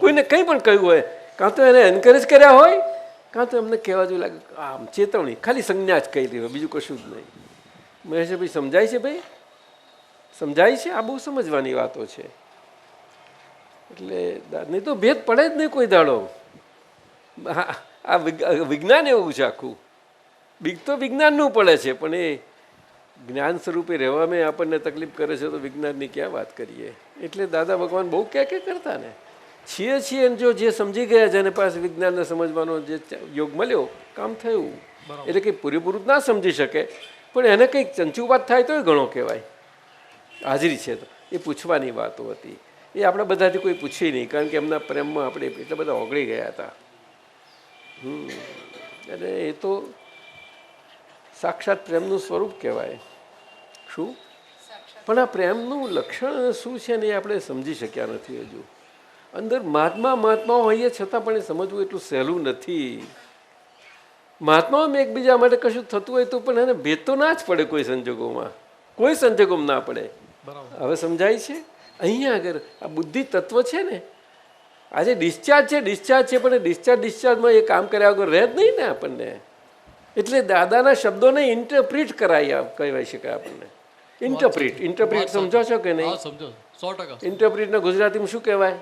કોઈને કંઈ પણ કહ્યું હોય, કાં તો એને એન્કરેજ કર્યા હોય, કાં તો એમને કહેવા જેવું લાગે આમ ચેતવણી, ખાલી સંજ્ઞા જ કહી હોય, બીજું કશું જ નહીં. મહેશભાઈ સમજાય છે? ભાઈ સમજાય છે? આ બહુ સમજવાની વાતો છે. એટલે નહીં તો ભેદ પડે જ નહીં કોઈ દાડો. આ વિજ્ઞાન એવું છે આખું. બીક તો વિજ્ઞાનનું પડે છે, પણ એ જ્ઞાન સ્વરૂપે રહેવામાં આપણને તકલીફ કરે છે તો વિજ્ઞાનની ક્યાં વાત કરીએ. એટલે દાદા ભગવાન બહુ ક્યાં કરતા ને છીએ જો જે સમજી ગયા જેને પાસે વિજ્ઞાનને સમજવાનો જે યોગ મળ્યો, કામ થયું. એટલે કંઈ પૂરેપૂરું ના સમજી શકે, પણ એને કંઈક ચંચુપાત થાય તો ઘણો કહેવાય. હાજરી છે તો એ પૂછવાની વાતો હતી. એ આપણે બધાથી કોઈ પૂછી નહીં, કારણ કે એમના પ્રેમમાં આપણે એટલા બધા ઓગળી ગયા હતા. અને એ તો સાક્ષાત પ્રેમનું સ્વરૂપ કહેવાય. શું? પણ આ પ્રેમનું લક્ષણ શું છે ને એ આપણે સમજી શક્યા નથી હજુ. અંદર મહાત્માઓ હોઈએ છતાં પણ એ સમજવું એટલું સહેલું નથી. મહાત્માઓમાં એકબીજા માટે કશું થતું હોય તો પણ એને ભેદ તો ના જ પડે કોઈ સંજોગોમાં, કોઈ સંજોગોમાં ના પડે. હવે સમજાય છે? અહીંયા આગળ આ બુદ્ધિ તત્વ છે ને, આજે ડિસ્ચાર્જ છે પણ ડિસ્ચાર્જમાં એ કામ કર્યા વગર રહે જ નહીં ને આપણને. એટલે દાદાના શબ્દોને ઇન્ટરપ્રિટ કહેવાય શકાય આપણને. ઇન્ટરપ્રિટ સમજો છો કે નહીં? ઇન્ટરપ્રિટના ગુજરાતીમાં શું કહેવાય?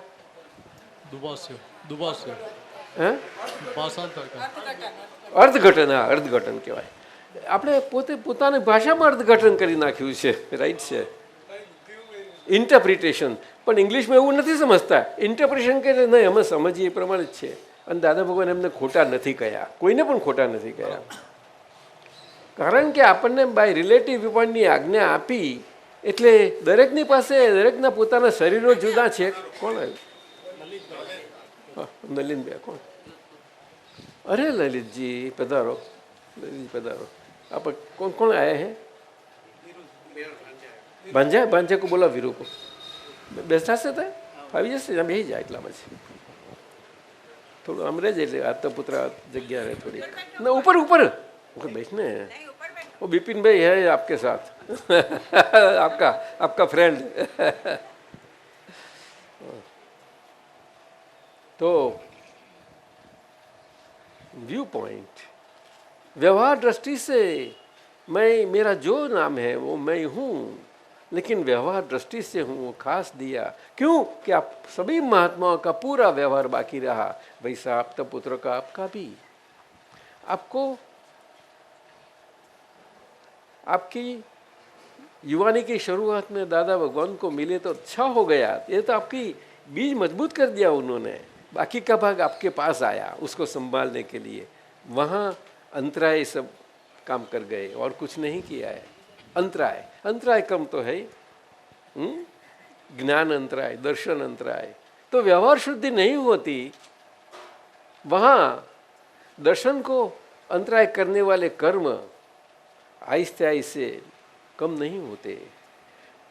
અર્થઘટન. હા, અર્થઘટન કહેવાય. આપણે પોતે પોતાની ભાષામાં અર્થઘટન કરી નાખ્યું છે. રાઈટ છે, ઇન્ટરપ્રિટેશન. પણ ઇંગ્લિશમાં એવું નથી સમજતા. ઇન્ટરપ્રિટેશન કે નહીં, અમે સમજીએ એ પ્રમાણે જ છે. અને દાદા ભગવાન એમને ખોટા નથી કહ્યા, કોઈને પણ ખોટા નથી કહ્યા. કારણ કે આપણને બાય રિલેટિવ વ્યૂપોઈન્ટની આજ્ઞા આપી એટલે દરેકની પાસે દરેકના પોતાના શરીરો જુદા છે. કોણ આવ્યું? નલિનભાઈ કોણ? અરે લલિતજી પધારો, લલિતજી પધારો. આપ કોણ કોણ આયા હે? ભાંજા કો બોલા વીરો કો બેસતા છે તો આવી જશે, ત્યાં બેસી જાય. એટલામાં છે થોડું આમ રહેજે એટલે આ તો પુત્ર જગ્યા રહે થોડી. ના ઉપર ઉપર બેસ ને. वो बिपिन भाई है आपके साथ आपका फ्रेंड तो व्यू पॉइंट, व्यवहार दृष्टि से मेरा जो नाम है वो मैं हूँ, लेकिन व्यवहार दृष्टि से हूँ वो खास दिया. क्यों? कि आप सभी महात्माओं का पूरा व्यवहार बाकी रहा. वैसा आपका पुत्र का आपका भी. आपको आपकी युवानी की शुरुआत में दादा भगवान को मिले तो अच्छा हो गया. ये तो आपकी बीज मजबूत कर दिया उन्होंने. बाकी का भाग आपके पास आया उसको संभालने के लिए. वहाँ अंतराय सब काम कर गए और कुछ नहीं किया है. अंतराय कम तो है, ज्ञान अंतराय, दर्शन अंतराय. तो व्यवहार शुद्धि नहीं होती, वहाँ दर्शन को अंतराय करने वाले कर्म आहिस्ते आहिस्ते कम नहीं होते.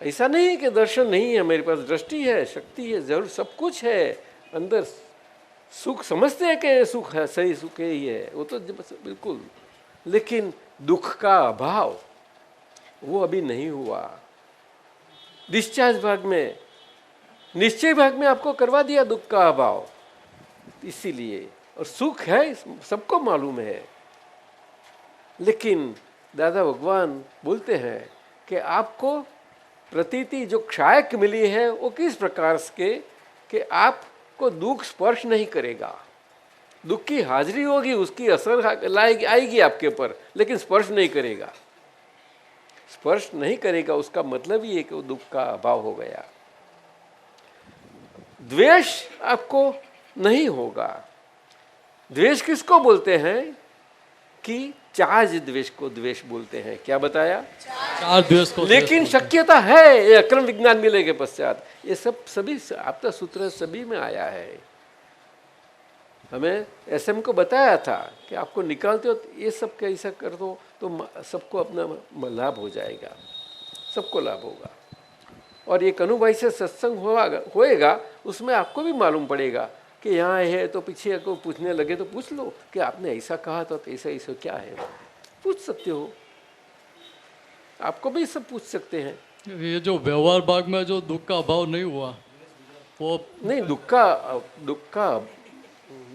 ऐसा नहीं कि दर्शन नहीं है, मेरे पास दृष्टि है, शक्ति है, जरूर सब कुछ है. अंदर सुख समझते हैं कि सुख है, सही सुख ही है, वो तो बिल्कुल. लेकिन दुख का अभाव वो अभी नहीं हुआ. डिस्चार्ज भाग में, निश्चय भाग में आपको करवा दिया दुख का अभाव, इसीलिए. और सुख है सबको मालूम है. लेकिन दादा भगवान बोलते हैं कि आपको प्रतीति जो क्षायक मिली है वो किस प्रकार के कि आपको दुख स्पर्श नहीं करेगा. दुख की हाजिरी होगी, उसकी असर आएगी आपके ऊपर, लेकिन स्पर्श नहीं करेगा. स्पर्श नहीं करेगा उसका मतलब ये है कि वो दुख का अभाव हो गया. द्वेष आपको नहीं होगा. द्वेष किसको बोलते हैं? कि चार्ज द्वेष को द्वेष बोलते हैं. क्या बताया? चार्ज द्वेष को. लेकिन शक्यता है ये अक्रम विज्ञान मिले के पश्चात. ये सब सभी आपका सूत्र सभी में आया है. हमें एसएम को बताया था कि आपको निकालते हो तो ये सब कैसा कर दो तो सबको अपना लाभ हो जाएगा, सबको लाभ होगा. और एक अनुभव से सत्संग होएगा, उसमें आपको भी मालूम पड़ेगा कि यहाँ है तो पीछे को पूछने लगे तो पूछ लो कि आपने ऐसा कहा था तो ऐसा क्या है, पूछ सकते हो. आपको भी सब पूछ सकते हैं. ये जो व्यवहार भाग में जो दुख का अभाव नहीं हुआ नहीं दुक्का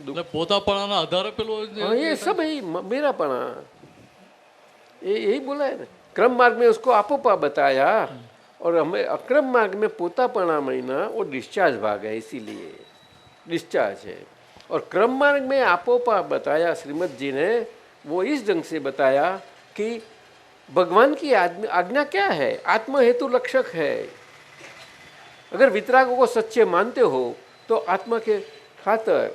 એટલે પોતાપણાના આધારે પેલું हाँ ये सब यही मेरापना यही बोला है ना। क्रम मार्ग में उसको आपोपा बताया और हमें अक्रम मार्ग में पोतापना महीना वो डिस्चार्ज भाग है, इसीलिए डिस्चार्ज है। और क्रम मार्ग में आपोपा बताया श्रीमद जी ने, वो इस ढंग से बताया कि भगवान की आज्ञा क्या है, आत्म हेतु लक्षक है। अगर वितरागों को सच्चे मानते हो तो आत्मा के खातर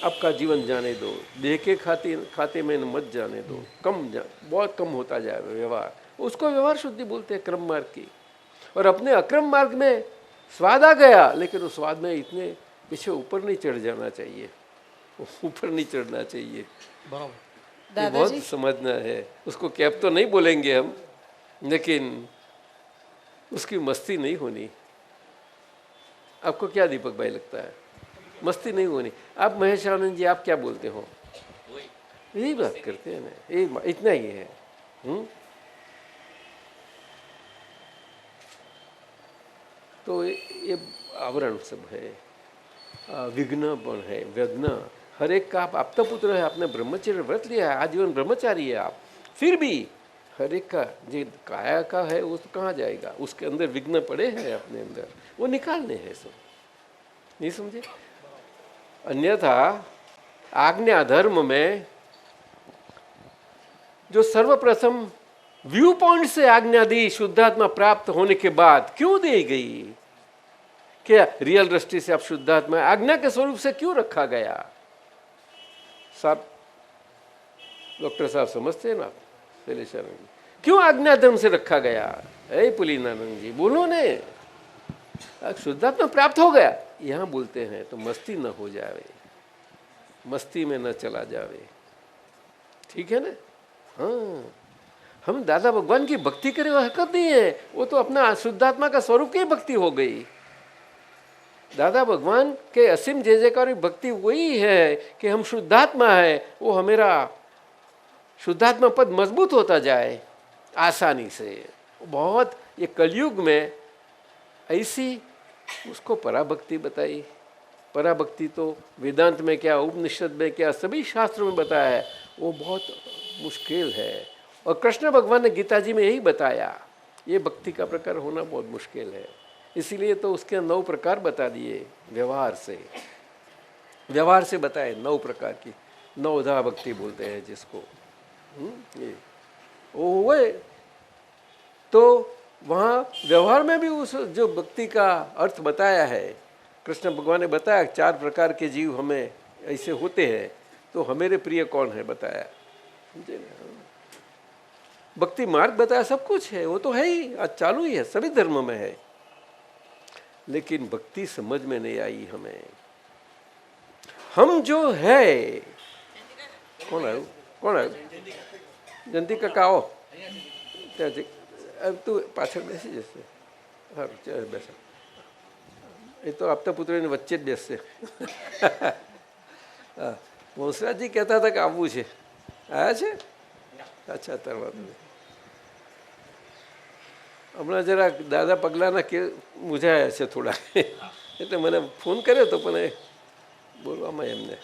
आपका जीवन जाने दो, देह के खाते में मत जाने दो। बहुत कम होता जाए व्यवहार, उसको व्यवहार शुद्धि बोलते हैं क्रम मार्ग की। और अपने अक्रम मार्ग में स्वाद आ गया, लेकिन उस स्वाद में इतने पीछे ऊपर नहीं चढ़ जाना चाहिए, ऊपर नहीं चढ़ना चाहिए। બરાબર ये बहुत समझना है। उसको कैप तो नहीं बोलेंगे हम, लेकिन उसकी मस्ती नहीं होनी। आपको क्या दीपक भाई लगता है? मस्ती नहीं होनी। आप महेश आनंद जी आप क्या बोलते हो? यही बात करते हैं ना, यही इतना ही है। तो ये आवरण सब है, विघ्न पण है, व्यग्न हर एक का। आप आपका पुत्र है, आपने ब्रह्मचर्य व्रत लिया है, आजीवन ब्रह्मचारी है आप, फिर भी हर एक का जो काया का है वो तो कहाँ जाएगा? उसके अंदर विघ्न पड़े हैं अपने अंदर, वो निकालने हैं सब। नहीं समझे? अन्यथा आज्ञा धर्म में जो सर्वप्रथम व्यू पॉइंट से आज्ञा दी शुद्धात्मा प्राप्त होने के बाद, क्यों दी गई? क्या रियल दृष्टि से आप शुद्धात्मा आज्ञा के स्वरूप से क्यों रखा गया? साहब डॉक्टर साहब समझते हैं ना, शैलेशानंद जी, क्यों आज्ञा धर्म से रखा गया? पुलिनानंद जी बोलो ने, शुद्धात्मा प्राप्त हो गया यहां बोलते हैं तो मस्ती न हो जावे, मस्ती में न चला जावे। ठीक है ना? हाँ, हम दादा भगवान की भक्ति करे वो हरकत नहीं है, वो तो अपना शुद्धात्मा का स्वरूप की भक्ति हो गई। दादा भगवान के असीम जय जयकार भक्ति वही है कि हम शुद्धात्मा है, वो हमेरा शुद्धात्मा पद मजबूत होता जाए आसानी से। बहुत ये कलयुग में ऐसी उसको पराभक्ति बताई। पराभक्ति तो वेदांत में क्या, उपनिषद में क्या, सभी शास्त्रों में बताया है, वो बहुत मुश्किल है। और कृष्ण भगवान ने गीता जी में यही बताया, ये भक्ति का प्रकार होना बहुत मुश्किल है। इसीलिए तो उसके 9 प्रकार बता दिए, व्यवहार से बताए 9 प्रकार की, 9धा भक्ति बोलते हैं जिसको। ये वो तो वहाँ व्यवहार में भी उस जो भक्ति का अर्थ बताया है, कृष्ण भगवान ने बताया 4 प्रकार के जीव हमें ऐसे होते हैं, तो हमारे प्रिय कौन है बताया। समझे ना? भक्ति मार्ग बताया, सब कुछ है, वो तो है ही, आज चालू ही है, सभी धर्म में है। लेकिन भक्ति समझ में नहीं आई हमें। हम जो है, कौन आयो? जयंती काका आओ, तू पाछળ બેસી જશે। સારું ચાલ બેસો, એ તો આપતા પુત્રની વચ્ચે જ બેસશે। વંશરાજજી કહેતા હતા કે આવવું છે, આવ્યા છે? અચ્છા, તરવા હમણાં જરા દાદા પગલાના કે મૂંઝાયા છે થોડા, એટલે મને ફોન કર્યો તો પણ બોલવામાં એમને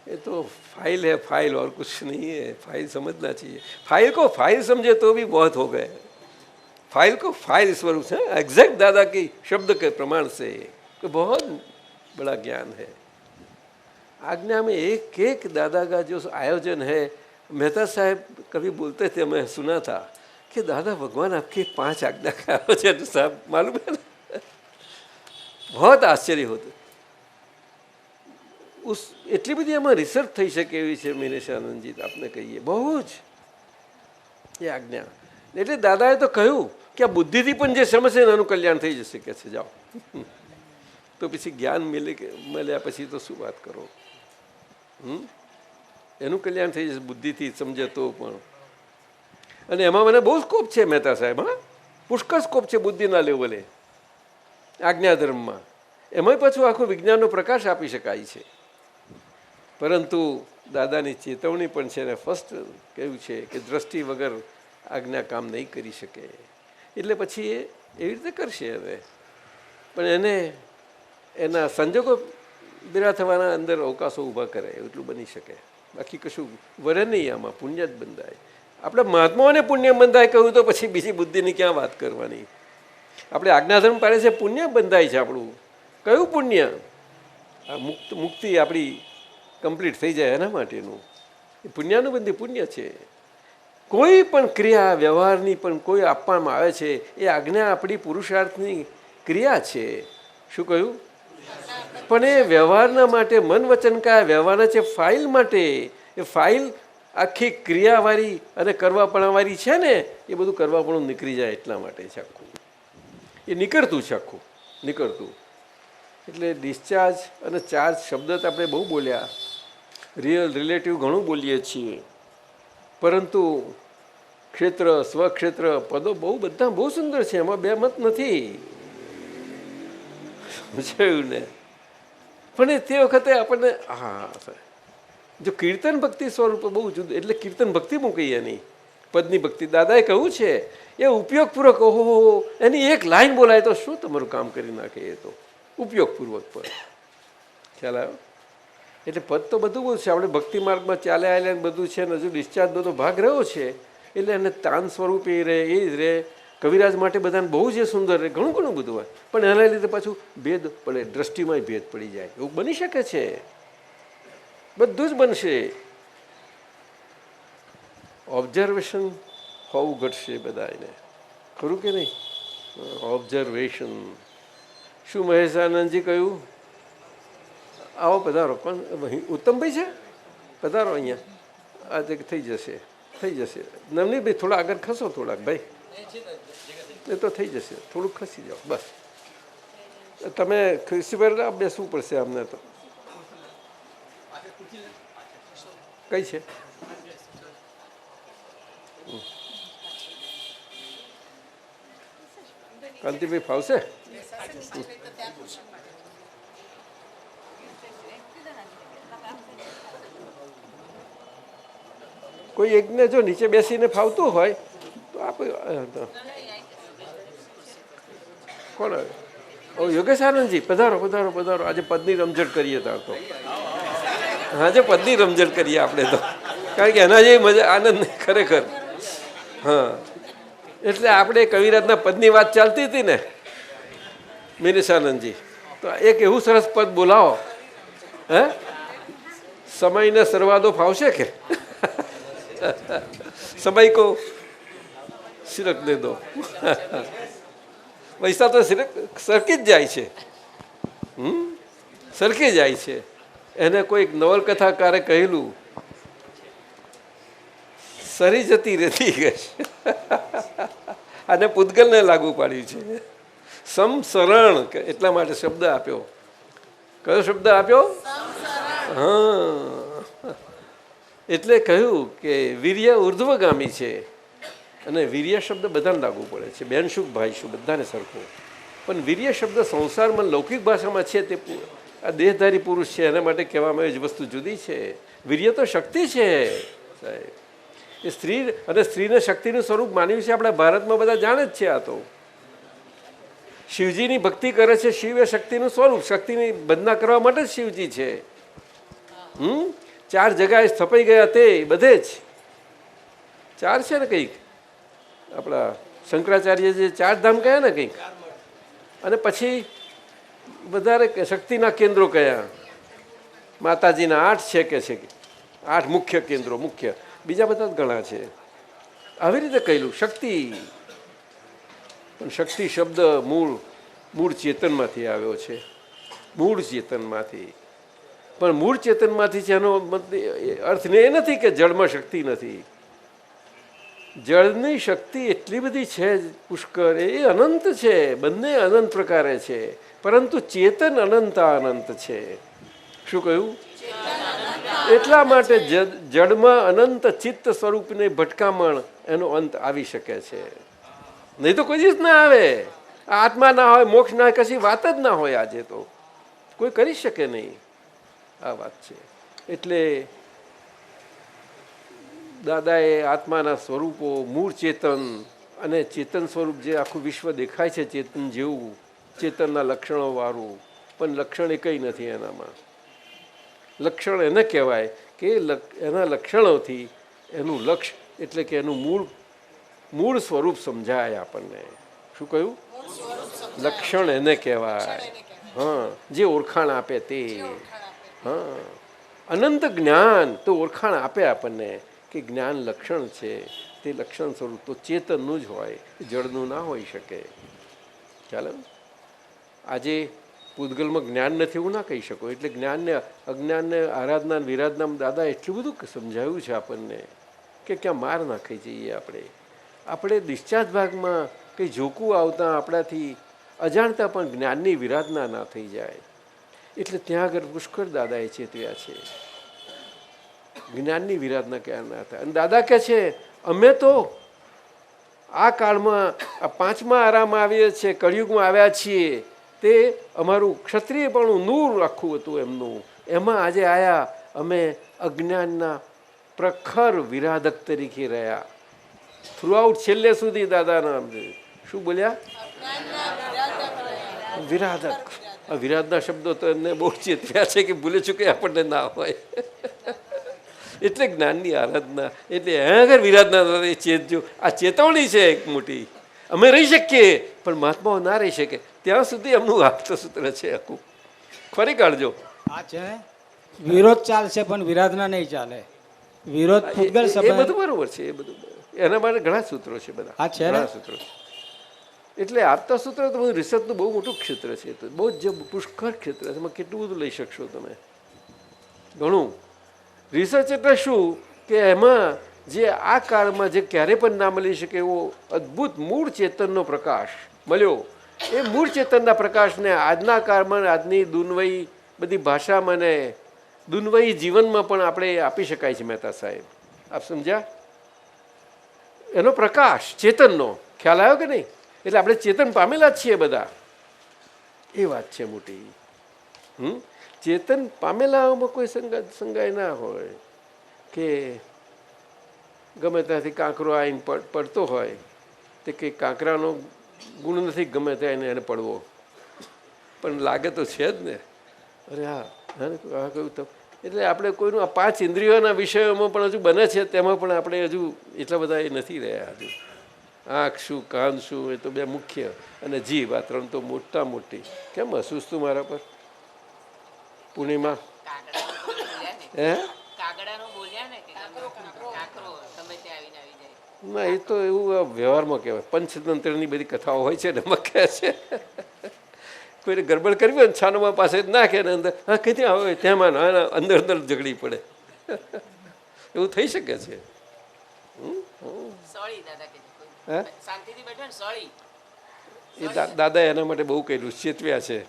ये तो फाइल है, फाइल और कुछ नहीं है। फाइल समझना चाहिए, फाइल को फाइल समझे तो भी बहुत हो गए। फाइल को फाइल स्वरूप से एग्जैक्ट दादा की शब्द के प्रमाण से तो बहुत बड़ा ज्ञान है। आज्ञा में एक एक दादा का जो आयोजन है, मेहता साहब कभी बोलते थे, मैं सुना था कि दादा भगवान आपके 5 आज्ञा का आयोजन, साहब मालूम है ना? बहुत आश्चर्य होते। उस એટલી બધી આમાં રિસર્ચ થઈ શકે એવી છે મિનેશ આનંદજી, આપને કહીએ બહુ જ એ આજ્ઞા। એટલે દાદાએ તો કહ્યું કે આ બુદ્ધિથી પણ જે સમજશે એનું કલ્યાણ થઈ જશે કે છે, જાઓ। તો પછી જ્ઞાન મળ્યા પછી તો શું વાત કરો? એનું કલ્યાણ થઈ જશે બુદ્ધિથી સમજે તો પણ। અને એમાં મને બહુ સ્કોપ છે મહેતા સાહેબ, હા, પુષ્કળ સ્કોપ છે બુદ્ધિના લેવલે આજ્ઞાધર્મમાં। એમાંય પાછું આખું વિજ્ઞાનનો પ્રકાશ આપી શકાય છે। પરંતુ દાદાની ચેતવણી પણ છે ને, ફર્સ્ટ કહ્યું છે કે દ્રષ્ટિ વગર આજ્ઞા કામ નહીં કરી શકે। એટલે પછી એ એવી રીતે કરશે હવે, પણ એને એના સંજોગો બિરા થવાના અંદર અવકાશો ઊભા કરે એટલું બની શકે, બાકી કશું વરે નહીં. આમાં પુણ્ય જ બંધાય. આપણે મહાત્માઓને પુણ્ય બંધાય કહ્યું તો પછી બીજી બુદ્ધિની ક્યાં વાત કરવાની? આપણે આજ્ઞાધર્મ પાડે છે પુણ્ય બંધાય છે આપણું. કયું પુણ્ય? આ મુક્તિ આપણી કમ્પ્લીટ થઈ જાય એના માટેનું એ પુણ્યાનુબંધી પુણ્ય છે. કોઈ પણ ક્રિયા વ્યવહારની પણ કોઈ આપવામાં આવે છે એ આજ્ઞા આપણી પુરુષાર્થની ક્રિયા છે. શું કહ્યું? પણ એ વ્યવહારના માટે મન વચન કાયા વ્યવહારના છે ફાઇલ માટે. એ ફાઇલ આખી ક્રિયાવાળી અને કરવાપણાવાળી છે ને એ બધું કરવાપણું નીકળી જાય એટલા માટે છે આખું. એ નીકળતું છે આખું નીકળતું. એટલે ડિસ્ચાર્જ અને ચાર્જ શબ્દ તો આપણે બહુ બોલ્યા, રિયલ રિલેટિવ ઘણું બોલીએ છીએ, પરંતુ ક્ષેત્ર સ્વક્ષેત્ર પદો બહુ બધા બહુ સુંદર છે, એમાં બે મત નથી. સમજાયું ને? પણ તે વખતે આપણને હા જો કીર્તન ભક્તિ સ્વરૂપ બહુ જુદું, એટલે કીર્તન ભક્તિ મૂકીએ નહીં, પદની ભક્તિ. દાદાએ કહ્યું છે એ ઉપયોગપૂર્વક. ઓહો, એની એક લાઈન બોલાય તો શું તમારું કામ કરી નાખે. એ તો ઉપયોગપૂર્વક પદ. ખ્યાલ આવ્યો? એટલે પદ તો બધું બહુ છે. આપણે ભક્તિ માર્ગમાં ચાલે આવેલા બધું છે ને હજુ ડિસ્ચાર્જ બધો ભાગ રહ્યો છે. એટલે એને તાન સ્વરૂપે રહે એ જ રહે. કવિરાજ માટે બધાને બહુ જે સુંદર રહે, ઘણું ઘણું બધું હોય, પણ એના લીધે પાછું ભેદ પડે, દ્રષ્ટિમાંય ભેદ પડી જાય. એવું બની શકે છે, બધું જ બનશે. ઓબ્ઝર્વેશન હોવું ઘટશે બધા એને. ખરું કે નહીં? ઓબ્ઝર્વેશન. શું મહેશાનંદજી કહ્યું? આવો પધારો. પણ ઉત્તમભાઈ છે, પધારો અહીંયા. આજે થઈ જશે થઈ જશે. નવનીભાઈ થોડા આગળ ખસો, થોડાક ભાઈ, એ તો થઈ જશે. થોડુંક ખસી જાઓ બસ. તમે ખુરશી પર બેસવું પડશે અમને તો. કઈ છે? કાંતિભાઈ ફાવશે? કોઈ એકને જો નીચે બેસીને ફાવતું હોય તો આપણે. કોણ આવે? ઓ યોગેશ આનંદજી, પધારો પધારો પધારો. આજે પદની રમઝટ કરીએ તાર તો. આજે પદની રમઝટ કરીએ આપણે તો, કારણ કે એના જેવી મજા આનંદ ખરેખર. હા, એટલે આપણે કવિરાજના પદની વાત ચાલતી હતી ને મિનેશાનંદજી, તો એક એવું સરસ પદ બોલાવો. હે, સમયને સરવાદો ફાવશે કે? સમય કો સિરક દે દો. પૈસા તો સરકી જ જાય છે, સરકી જાય છે. એને કોઈક નવલકથાકારે કહેલું, સરી જતી રહેતી ગઈ. અને પૂતગલને લાગુ પાડ્યું છે. સમસરણ એટલા માટે શબ્દ આપ્યો. કયો શબ્દ આપ્યો? હા, એટલે કહ્યું કે વીર્ય ઉર્ધ્વગામી છે. અને વીર્ય શબ્દ બધાને લાગુ પડે છે, બેન શું ભાઈ શું બધાને સરખો. પણ વીર્ય શબ્દ સંસારમાં લૌકિક ભાષામાં છે તે આ દેહધારી પુરુષ છે એના માટે કહેવામાં આવી વસ્તુ જુદી છે. વીર્ય તો શક્તિ છે સાહેબ. એ સ્ત્રી અને સ્ત્રીને શક્તિનું સ્વરૂપ માન્યું છે આપણા ભારતમાં, બધા જાણે જ છે. આ તો શિવજીની ભક્તિ કરે છે. શિવ એ શક્તિનું સ્વરૂપ, શક્તિની બંધના કરવા માટે જ શિવજી છે. 4 જગ્યાએ સ્થપાઈ ગયા તે બધે જ 4 છે ને કંઈક. આપણા શંકરાચાર્ય જે 4 ધામ કયા ને કંઈક, અને પછી વધારે શક્તિના કેન્દ્રો કયા? માતાજીના 8 છે કે છે, 8 મુખ્ય કેન્દ્રો, મુખ્ય. બીજા બધા જ ઘણા છે. આવી રીતે કહેલું શક્તિ. પણ શક્તિ શબ્દ મૂળ ચેતનમાંથી આવ્યો છે, મૂળ ચેતનમાંથી. પણ મૂળ ચેતનમાંથી છે એનો અર્થ એ નથી કે જળમાં શક્તિ નથી. જળની શક્તિ એટલી બધી છે પુષ્કળ, એ અનંત છે, બંને અનંત પ્રકારે છે. પરંતુ ચેતન અનંત છે. શું કહ્યું? એટલા માટે જળમાં અનંત ચિત્ત સ્વરૂપની ભટકામણ એનો અંત આવી શકે છે. નહીં તો કોઈ દિવસ ના આવે. આત્મા ના હોય, મોક્ષ ના હોય, કશી વાત જ ના હોય. આજે તો કોઈ કરી શકે નહીં. આ વાત છે. એટલે દાદાએ આત્માના સ્વરૂપો, મૂળ ચેતન અને ચેતન સ્વરૂપ જે આખું વિશ્વ દેખાય છે ચેતન જેવું, ચેતનના લક્ષણો વાળું, પણ લક્ષણ એ કંઈ નથી એનામાં. લક્ષણ એને કહેવાય કે એના લક્ષણોથી એનું લક્ષ્ય એટલે કે એનું મૂળ સ્વરૂપ સમજાય આપણને. શું કહ્યું? લક્ષણ એને કહેવાય. હા, જે ઓળખાણ આપે તે. હા, અનંત જ્ઞાન તો ઓળખાણ આપે આપણને કે જ્ઞાન લક્ષણ છે. તે લક્ષણ સ્વરૂપ તો ચેતનનું જ હોય, જળનું ના હોઈ શકે. ચાલો, આજે પૂતગલમાં જ્ઞાન નથી એવું ના કહી શકો. એટલે જ્ઞાનને અજ્ઞાનને આરાધના વિરાધના દાદા એટલું બધું સમજાવ્યું છે આપણને કે ક્યાં માર ના ખાઈ જઈએ આપણે ડિસ્ચાર્જ ભાગમાં કંઈ ઝોકું આવતા આપણાથી અજાણતા પણ જ્ઞાનની વિરાધના ના થઈ જાય. એટલે ત્યાં આગળ પુષ્કળ દાદાએ ચેતવ્યા છે. જ્ઞાનની વિરાધના ક્યાં ના થાય. અને દાદા કહે છે અમે તો આ કાળમાં આ પાંચમા આરામાં આવીએ છીએ, કળિયુગમાં આવ્યા છીએ. તે અમારું ક્ષત્રિયપણું નૂર આખું હતું એમનું. એમાં આજે આયા અમે અજ્ઞાનના પ્રખર વિરાધક તરીકે રહ્યા. થ્રુઆઉટ છેલ્લે સુધી દાદાના શું બોલ્યા? વિરાધક. આ વિરાધના શબ્દો તો એમને બહુ ચેતવ્યા છે કે ભૂલે ચૂકે આપણને ના હોય. એટલે જ્ઞાનની આરાધના એટલે આગળ વિરાધના ચેતજો. આ ચેતવણી છે એક મોટી. અમે રહી શકીએ પણ મહાત્માઓ ના રહી શકે ત્યાં સુધી એમનું આપ્તસૂત્ર છે આખું. ફરી કાઢજો. આ છે વિરોધ ચાલશે પણ વિરાધના નહીં ચાલે. વિરોધ પૂતગલ એ બધું બરોબર છે. એ બધું એના માટે ઘણા સૂત્રો છે બધા. આ છે ઘણા સૂત્રો. એટલે આપતા સૂત્ર તો બધું રિસર્ચનું બહુ મોટું ક્ષેત્ર છે. તો બહુ જ પુષ્કળ ક્ષેત્ર છે. એમાં કેટલું બધું લઈ શકશો તમે. ઘણું રિસર્ચ એટલે શું કે એમાં જે આ કાળમાં જે ક્યારે પણ ના મળી શકે એવો અદ્ભુત મૂળ ચેતનનો પ્રકાશ મળ્યો. એ મૂળ ચેતનના પ્રકાશને આજના કાળમાં આજની દુન્વયી બધી ભાષામાં ને દુન્વયી જીવનમાં પણ આપણે આપી શકાય છે. મહેતા સાહેબ આપ સમજ્યા? એનો પ્રકાશ ચેતનનો ખ્યાલ આવ્યો કે નહીં? એટલે આપણે ચેતન પામેલા જ છીએ બધા. એ વાત છે મોટી. ચેતન પામેલાઓમાં કોઈ સંગાય ના હોય કે ગમે ત્યાંથી કાંકરો આવીને પડતો હોય તે કંઈ કાંકરાનો ગુણ નથી ગમે ત્યાં એને પડવો, પણ લાગે તો છે જ ને. અરે હા કહ્યું તો એટલે આપણે કોઈનું આ પાંચ ઇન્દ્રિયોના વિષયોમાં પણ હજુ બને છે તેમાં પણ આપણે હજુ એટલા બધા એ નથી રહ્યા હજુ. આંખ શું, કાન શું, એ તો બે મુખ્ય, અને જીભ, આ ત્રણ તો મોટા મોટી. કેમ મહેસૂસ તું મારા પર પૂર્ણિમા? ના, એ તો એવું વ્યવહારમાં કહેવાય. પંચતંત્રની બધી કથાઓ હોય છે ને એમાં કહે છે કોઈને ગડબડ કરવી હોય ને છાનોમાં પાસે નાખે ને અંદર હા કઈ આવે તેમાં અંદર અંદર ઝઘડી પડે. એવું થઈ શકે છે. એ દાદા એના માટે બહુ કહેલું, ચેતવ્યા છે.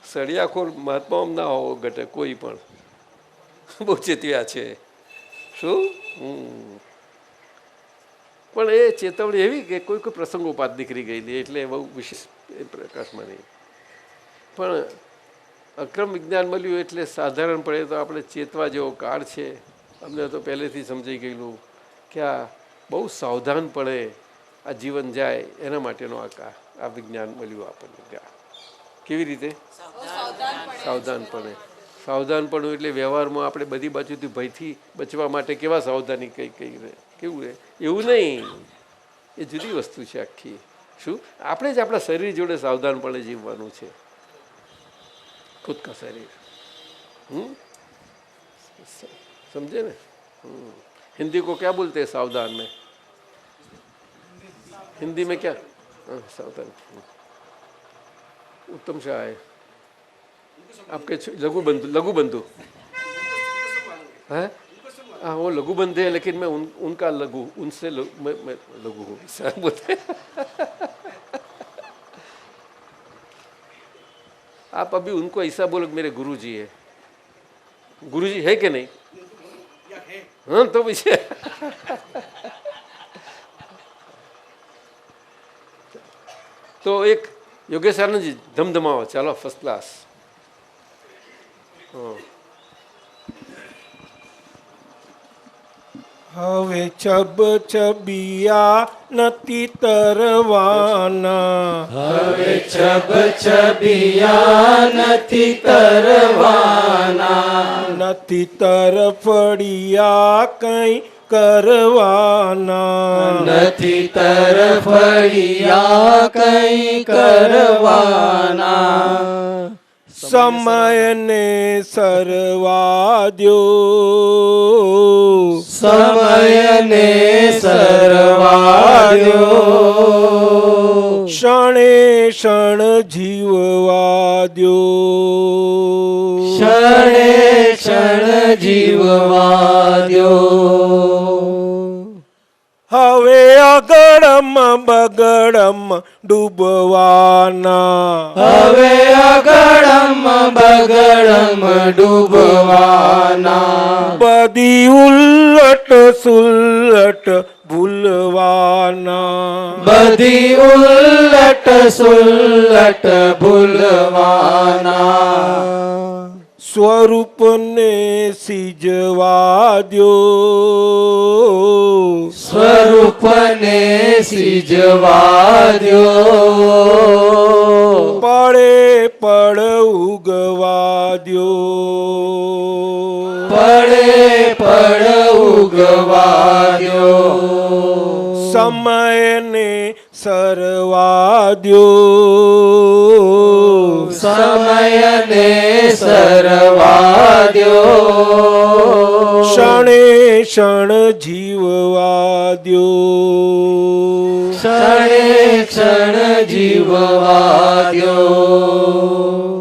સળિયાખોર મહાત્મા ના હોવો ઘટે કોઈ પણ, બહુ ચેતવ્યા છે. શું? પણ એ ચેતવણી એવી કે કોઈ કોઈ પ્રસંગોપાત નીકળી ગયેલી એટલે બહુ વિશેષ એ પ્રકાશમાં નહીં. પણ અક્રમ વિજ્ઞાન મળ્યું એટલે સાધારણપણે તો આપણે ચેતવા જેવો કાળ છે. અમને તો પહેલેથી સમજાઈ ગયેલું કે આ બહુ સાવધાનપણે આ જીવન જાય એના માટેનો આ વિજ્ઞાન મળ્યું આપણને. કેવી રીતે? સાવધાનપણે. સાવધાનપણું એટલે વ્યવહારમાં આપણે બધી બાજુથી ભયથી બચવા માટે કેવા સાવધાની કઈ રહે કેવું રહે એવું નહીં. એ જુદી વસ્તુ છે આખી. શું આપણે જ આપણા શરીર જોડે સાવધાનપણે જીવવાનું છે. ખુદ કા શરીર. સમજે ને? हिंदी को क्या बोलते हैं सावधान में? हिंदी में क्या? सावधान. उत्तम शाह है आपके लघु बंधु है. हाँ वो लघु बंधु है लेकिन मैं उनका लघु उनसे मैं लघु हूँ सर बोलते. आप अभी उनको ऐसा बोलो मेरे गुरुजी है. गुरुजी है कि नहीं? हाँ तो पीछे तो एक योगेश आनंद जी धमधमाओ चलो फर्स्ट क्लास. હવે છબ છબિયા નથી તરવાના હવે છબ છબિયા નથી તરવાના નથી તરફડિયા કઈ કરવાના નથી તરફડિયા કઈ કરવાના સમયને સરવા દ્યો સમયને સરવાદ્યો ક્ષણે ક્ષણ જીવવા દ્યો ક્ષણે ક્ષણ જીવવાદ્યો હવે અગડમ બગડમ ડૂબવાના હવે અગડમ બગડમ ડૂબવાના બધી ઉલટ સુલટ ભૂલવાના બધી ઉલટ સુલટ ભૂલવાના સ્વરૂપને સિજવા દ્યો સ્વરૂપને સિજવાદ્યો પડે પડ ઉગવા દ્યો પડે પડ ઉગવાદ્યો સમયને સરવા દ્યો સમયને સરવાદ્યો ક્ષણે ક્ષણ જીવવા દ્યો ક્ષણે ક્ષણ જીવવાદ્યો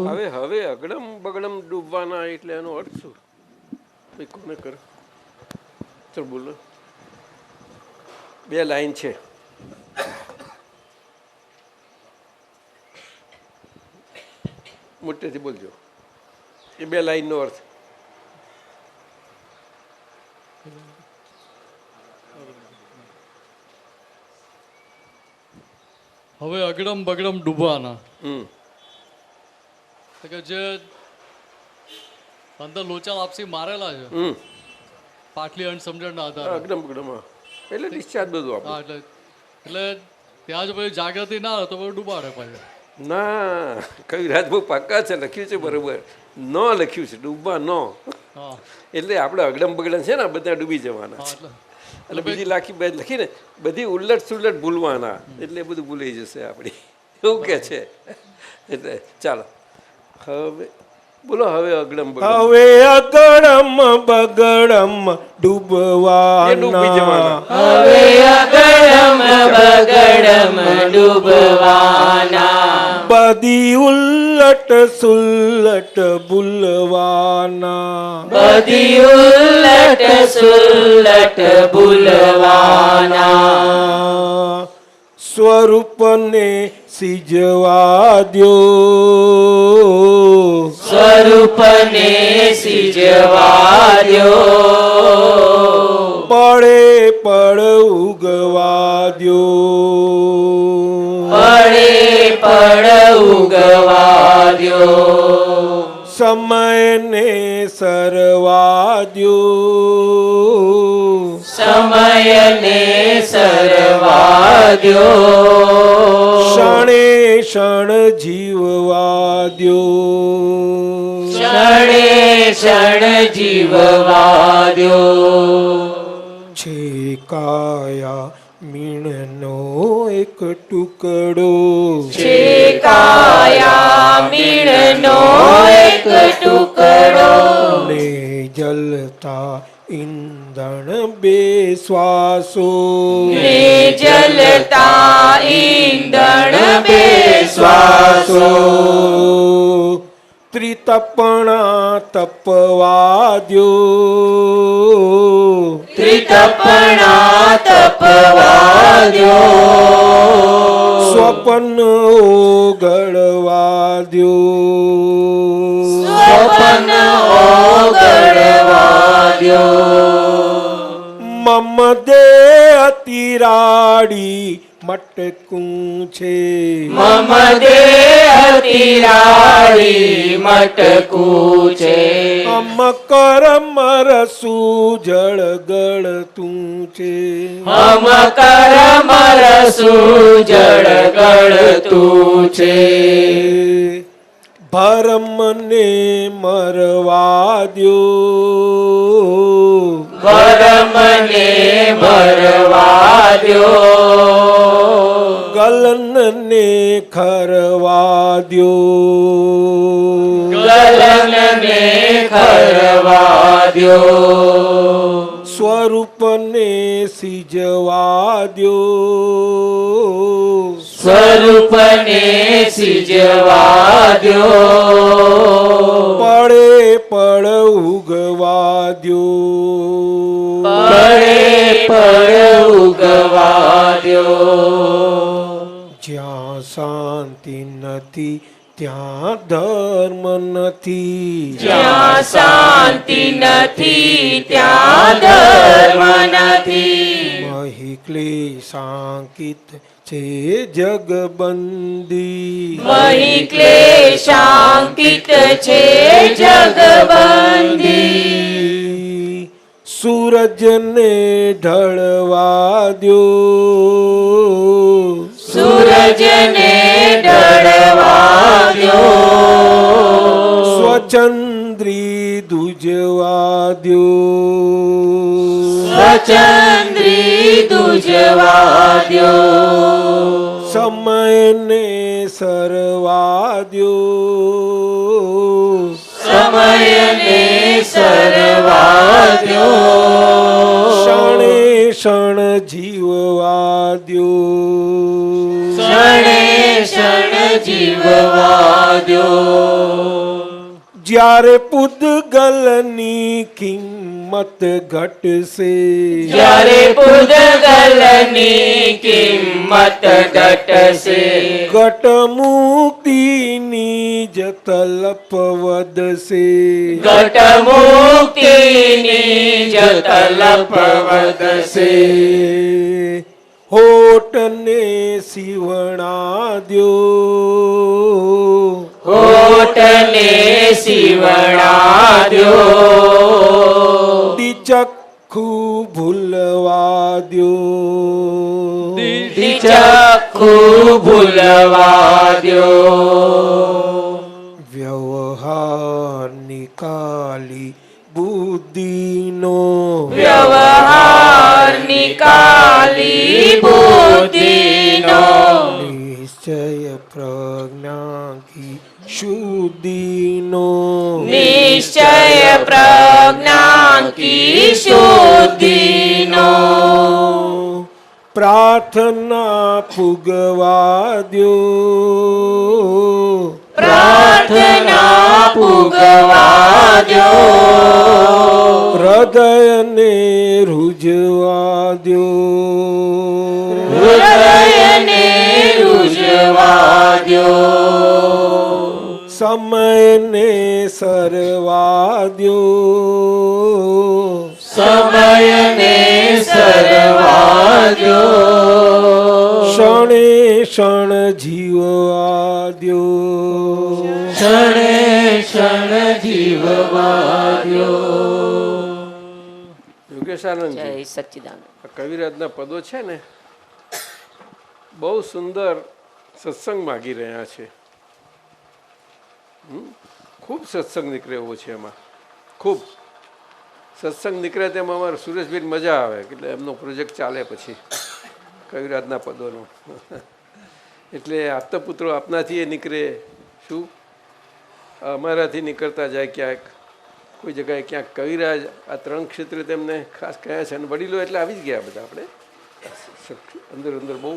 હવે હવે અગડમ બગડમ ડૂબવાના એટલે એનો અર્થ શું? ભાઈ કોને કરો? ચલ બોલો. બે લાઈન છે. મોટેથી બોલજો. એ બે લાઈનનો અર્થ. હવે અગડમ બગડમ ડૂબવાના હમ તો કે જે અંદર લોચા વાપસી મારેલા છે હમ પાટલી અંડ સમજણના આધારે અગડમ બગડમ હા. એટલે ડિસ્ચાર્જ બધું હા આપણે. એટલે ત્યાં જ પછી જાગૃતિ ના હોય તો પછી ડૂબાડે પછી ના કવિરાજ બહુ પાક્કા છે, લખ્યું છે બરોબર. ન લખ્યું છે ડૂબવા ન. હા એટલે આપણે અગડમ બગડમ છે ને બધા ડૂબી જવાના. હા એટલે એટલે બીજી લખીને બધી ઉલટ સુલટ ભૂલવાના એટલે બધું ભૂલાઈ જશે આપણી એવું કે છે. એટલે ચાલો હવે બોલો. હવે અગડમ બગડમ હવે અગડમ બગડમ એ ડૂબી ડૂબવાના જવાના. હવે અગડમ બગડમ ડૂબવાના બધી ઉલટ સુલટ ભૂલવાના બધી ઉલટ સુલટ ભૂલવાના સ્વરૂપને સિજવા દ્યો સ્વરૂપને સિજવાદ્યો પડે પડ ઉગવા દ્યો પડે પડ ઉગવાદ્યો સમયને સરવા દ્યો સમયને સરવાદ્યો ક્ષણે ક્ષણ જીવવા દ્યો ક્ષણે ક્ષણ જીવવાદ્યો છે કાયા મીણનો એક ટુકડો છે કાયા મીણનો એક ટુકડો ને જલતા ઈંધણ બે શ્વાસો ને જલતા ઈંધણ બે શ્વાસો ત્રિતપણા તપવા દ્યો ત્રિતપણા તપવાદ્યો સ્વપન ઓગળવા દ્યો સ્વપન ઓગળવાદ્યો મમ દેહ તિરાડી મટકું છે મમ દેહ તિરાડી મટકું છે અમ કરમ રસું જળ ગળતું છે હમ કરમ રસું જળ ગળતું છે ભરમને મરવા દ્યો ભરમને ભરવા દ્યો ગલનને ખરવા દ્યો ગલનને ખરવા દ્યો સ્વરૂપને સિજવા દ્યો સ્વરૂપને સિજવા દ્યો પડે પડ ઉગવા દ્યો પડે પડ ઉગવા દ્યો જ્યાં શાંતિ નથી ત્યાં ધર્મ નથી જ્યાં શાંતિ નથી ત્યાં ધર્મ નથી મહી ક્લેશાંકિત છે જગબંધી મહી ક્લેશાંકિત છે જગબંધી સૂરજને ઢળવા દ્યો સૂરજને ઢળવા દ્યો સ્વચંદ્રી દુજવા દ્યો સ્વચંદ્રી દુજવા દ્યો સમયને સરવા દ્યો સમયને સરવા દ્યો ક્ષણે ક્ષણ જીવવા દ્યો ક્ષણે ક્ષણ જીવવા દ્યો જ્યારે પૂતગલની કિંમત ઘટશે જ્યારે પૂતગલની કિંમત ઘટશે ઘટ મુક્તિની જતલપ વધશે ઘટ મુક્તિની જતલપ વધશે હોટને સીવણા દ્યો હોટને સીવણા દ્યો દિચક્ષુ ભૂલવા દ્યો દિચક્ષુ ભૂલવા દ્યો વ્યવહાર નિકાલી બુદ્ધિનો વ્યવહાર નિકાલી બુદ્ધિનો નિશ્ચય પ્રજ્ઞા કી શુદ્ધિનો નિશ્ચય પ્રજ્ઞા કી શુદ્ધિનો પ્રાર્થના ફુગવા દ્યો પ્રાર્થના પુગવા દ્યો હૃદયને રૂજવા દ્યો હૃદયને રૂજવા દ્યો સમયને સરવા દ્યો સમયને સરવા દ્યો ક્ષણે ક્ષણ જીવવા દ્યો ક્ષણે ક્ષણ જીવવા દ્યો યોગેશાનંદજી જય સચ્ચિદાનંદ. આ કવિરાજના પદો છે ને બહુ સુંદર સત્સંગ માગી રહ્યા છે. ખૂબ સત્સંગ નીકળે એવો છે એમાં. ખૂબ સત્સંગ નીકળે તેમાં અમારે સુરેશભાઈ મજા આવે એટલે એમનો પ્રોજેક્ટ ચાલે પછી કવિરાજના પદોનો. એટલે આપતા પુત્રો આપનાથી એ નીકળે શું અમારાથી નીકળતા જાય ક્યાંક કોઈ જગ્યાએ ક્યાંક કવિરાજ આ ત્રણ ક્ષેત્રે તેમને ખાસ કયા છે અને વડીલો એટલે આવી જ ગયા બધા આપણે અંદર અંદર બહુ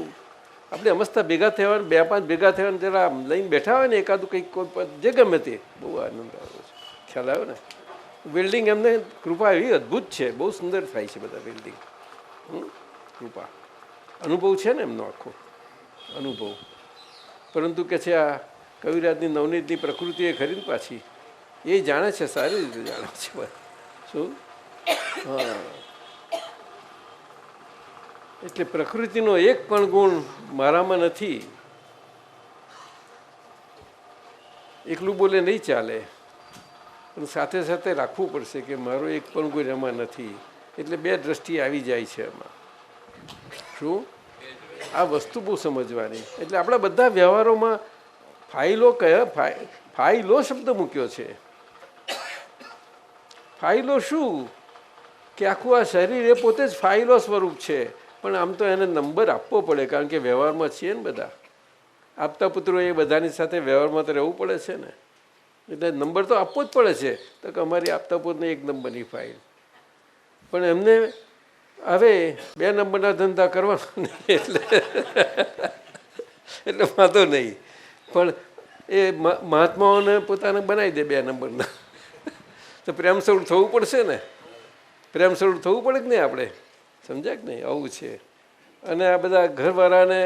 આપણે અમસ્તા ભેગા થયા બે પાંચ ભેગા થયા જરા લઈને બેઠા હોય ને એકાદું કંઈક કોઈ જે ગમે તે બહુ આનંદ આવ્યો છે. ખ્યાલ આવ્યો ને. બિલ્ડિંગ એમને કૃપા એવી અદ્ભુત છે, બહુ સુંદર થાય છે બધા બિલ્ડિંગ. કૃપા અનુભવ છે ને એમનો આખો અનુભવ. પરંતુ કે છે આ કવિરાજની નવનીતની પ્રકૃતિ એ ખરી ને પાછી એ જાણે છે, સારી રીતે જાણે છે. શું હા એટલે પ્રકૃતિનો એક પણ ગુણ મારામાં નથી. એકલું બોલે નહીં ચાલે, પણ સાથે સાથે રાખવું પડશે કે મારો એક પણ ગુણ એમાં નથી. એટલે બે દ્રષ્ટિ આવી જાય છે એમાં. શું આ વસ્તુ બહુ સમજવાની. એટલે આપણા બધા વ્યવહારોમાં ફાઇલો કયા ફાઇલો શબ્દ મૂક્યો છે. ફાઇલો શું કે આખું આ શરીર એ પોતે જ ફાઇલો સ્વરૂપ છે. પણ આમ તો એને નંબર આપવો પડે, કારણ કે વ્યવહારમાં છીએ ને બધા આપતા પુત્રો, એ બધાની સાથે વ્યવહારમાં તો રહેવું પડે છે ને. એટલે નંબર તો આપવો જ પડે છે. તો કે અમારી આપતા પુત્રને એક નંબરની ફાઇલ, પણ એમને હવે 2 નંબરના ધંધા કરવાના નહીં. એટલે વાંધો નહીં, પણ એ મહાત્માઓને પોતાને બનાવી દે 2 નંબરના. તો પ્રેમ સ્વરૂપ થવું પડશે ને, પ્રેમ સ્વરૂપ થવું પડે કે નહીં આપણે? સમજ્યા કે નહીં? આવું છે. અને આ બધા ઘરવાળાને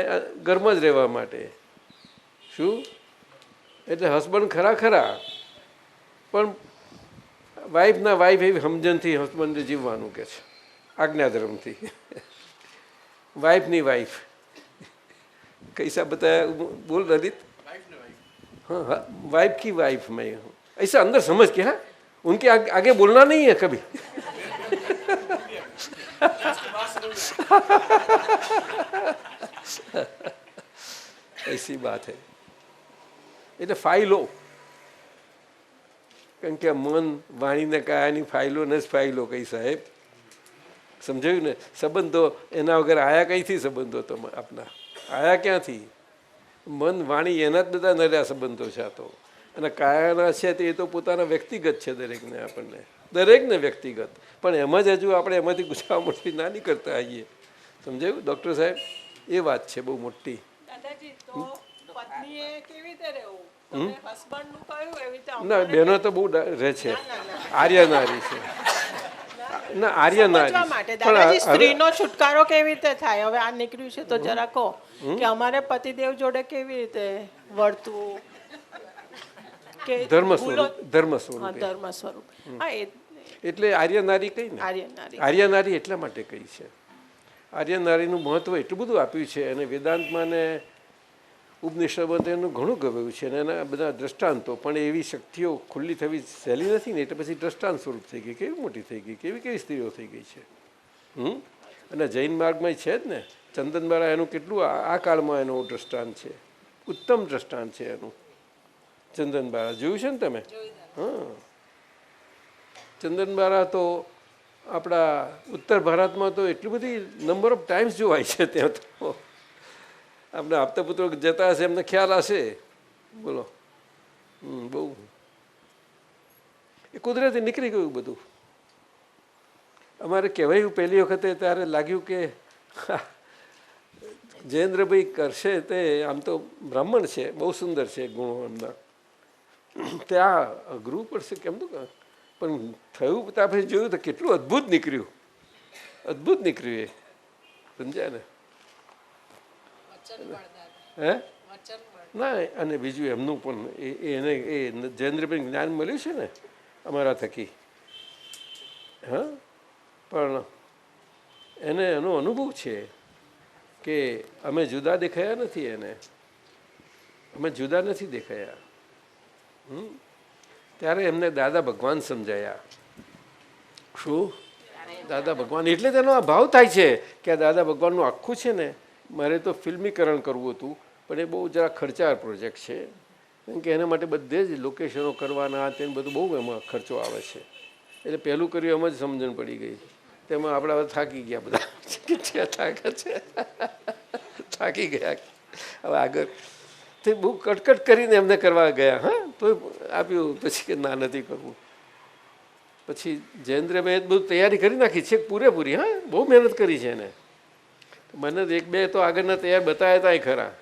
ઘરમાં જ રહેવા માટે શું, એટલે હસબન્ડ ખરા, પણ વાઈફના વાઈફ એવી સમજણથી હસબન્ડે જીવવાનું કે છે, આજ્ઞાધર્મથી. વાઈફની વાઈફ कैसा बताया? बोल ललित. हाँ, वाइफ की वाइफ में ऐसा अंदर समझ के, हाँ, उनके आगे बोलना नहीं है कभी. ऐसी बात है. એટલે ફાઇલો, કારણ કે મન વાણીને કાયાની ફાઇલો ને જ ફાઇલો કઈ સાહેબ. સમજાયું ને? સંબંધો એના વગર આયા કઈથી સંબંધો? તો આપના આયા ક્યાંથી? મન વાણી એના જ બધા નર્યા સંબંધો છે. આ તો અને કાયાના છે તે તો પોતાના વ્યક્તિગત છે દરેકને, આપણને દરેકને વ્યક્તિગત. પણ એમાં જ હજુ આપણે એમાંથી ગુસ્સામોટી ના નીકળતા આવીએ. સમજાયું ડૉક્ટર સાહેબ? એ વાત છે બહુ મોટી. ના, બહેનો તો બહુ રહે છે, આર્ય નારી છે. ના, આર્ય નારી. સ્ત્રીનો છુટકારો કેવી રીતે થાય? હવે આ નીકળ્યું છે તો જરા કહો કે અમારે પતિદેવ જોડે કેવી રીતે વર્તવું? ધર્મ સ્વરૂપ. ધર્મ સ્વરૂપ. હા, એટલે આર્ય નારી કઈ ને, આર્ય નારી એટલા માટે કઈ છે. આર્ય નારીનું મહત્વ એટલું બધું આપ્યું છે, અને વેદાંતમાં ને ઉપનિષદમાં એનું ઘણું ગવાયું છે. અને એના બધા દ્રષ્ટાંતો, પણ એવી શક્તિઓ ખુલ્લી થવી સહેલી નથી ને, એટલે પછી દ્રષ્ટાંત સ્વરૂપ થઈ ગઈ. કેવી મોટી થઈ ગઈ, કેવી કેવી સ્ત્રીઓ થઈ ગઈ છે. અને જૈન માર્ગમાં છે જ ને, ચંદનબારા એનું કેટલું આ કાળમાં એનું દ્રષ્ટાંત છે, ઉત્તમ દ્રષ્ટાંત છે એનું. ચંદનબારા જોયું છે ને તમે? હા, ચંદનબારા તો આપણા ઉત્તર ભારતમાં તો એટલી બધી નંબર ઓફ ટાઈમ્સ જોવાય છે. ત્યાં તો આપણે આપતા પુત્રો જતા હશે, એમને ખ્યાલ હશે. બોલો, બહુ એ કુદરતી નીકળી ગયું બધું. અમારે કહેવાયું પહેલી વખતે ત્યારે લાગ્યું કે જયેન્દ્રભાઈ કરશે તે આમ તો બ્રાહ્મણ છે, બહુ સુંદર છે ગુણો એમના, ત્યાં અઘરું પડશે કેમ તો. પણ થયું તો આપણે જોયું તો કેટલું અદ્ભુત નીકળ્યું, અદ્ભુત નીકળ્યું. એ સમજ્યા ને? હે ના, અને બીજું એમનું પણ એને એ જયેન્દ્રભાઈ જ્ઞાન મળ્યું છે ને અમારા થકી. હા, પણ એને એનો અનુભવ છે કે અમે જુદા દેખાયા નથી. એને અમે જુદા નથી દેખાયા. ત્યારે એમને દાદા ભગવાન સમજાયા. શું? દાદા ભગવાન. એટલે તેનો આ ભાવ થાય છે કે આ દાદા ભગવાનનું આખું છે ને, મારે તો ફિલ્મીકરણ કરવું હતું, પણ એ બહુ જરા ખર્ચાળ પ્રોજેક્ટ છે. કેમ કે એના માટે બધે જ લોકેશનો કરવાના, તેને બધું બહુ એમાં ખર્ચો આવે છે. એટલે પહેલું કર્યું એમાં જ સમજણ પડી ગઈ. તેમાં આપણે થાકી ગયા બધા. થાકી ગયા. હવે આગળ તે બહુ કટકટ કરીને એમને કરવા ગયા. હા, તો આપ્યું પછી કે ના નથી કરવું. પછી જયેન્દ્રભાઈએ બધું તૈયારી કરી નાખી છે પૂરેપૂરી. હા, બહુ મહેનત કરી છે એને. મને 1-2 તો આગળના તૈયાર બતાવ્યા હતા ખરા.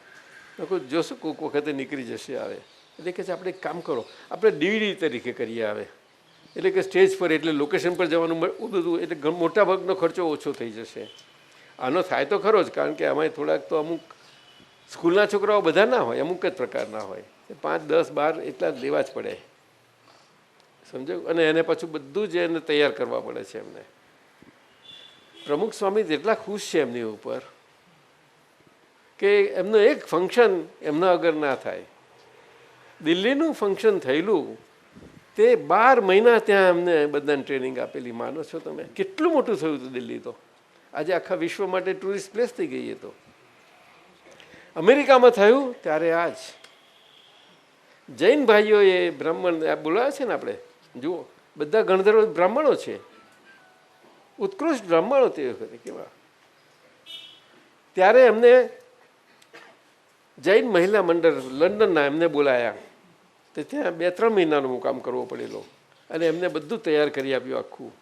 જોશું કોઈક વખતે નીકળી જશે. આવે એટલે કે આપણે એક કામ કરો, આપણે DVD તરીકે કરીએ. આવે એટલે કે સ્ટેજ પર, એટલે લોકેશન પર જવાનું બધું, એટલે મોટા ભાગનો ખર્ચો ઓછો થઈ જશે. આનો થાય તો ખરો જ, કારણ કે આમાં થોડાક તો અમુક સ્કૂલના છોકરાઓ બધા ના હોય, અમુક જ પ્રકારના હોય. 5, 10, 12 એટલા જ લેવા જ પડે. સમજાયું? અને એને પાછું બધું જ એને તૈયાર કરવા પડે છે એમને. પ્રમુખ સ્વામી જેટલા ખુશ છે એમની ઉપર કે એમનું એક ફંક્શન એમના વગર ના થાય. દિલ્હીનું ફંક્શન થયેલું તે 12 મહિના ત્યાં એમને બધાને ટ્રેનિંગ આપેલી. માનો છો તમે? કેટલું મોટું થયું હતું દિલ્હી. તો આજે આખા વિશ્વ માટે ટુરિસ્ટ પ્લેસ થઈ ગઈ. એ તો અમેરિકામાં થયું ત્યારે આજ જૈન ભાઈઓએ બ્રાહ્મણ બોલાવે છે ને, આપણે જુઓ બધા ગણધર્વ બ્રાહ્મણો છે, ઉત્કૃષ્ટ બ્રાહ્મણો તે વખતે કેવા. ત્યારે એમને જૈન મહિલા મંડળ લંડનના એમને બોલાયા. તો ત્યાં 2-3 મહિનાનો મુકામ કરવો પડેલો અને એમને બધું તૈયાર કરી આપ્યું આખું.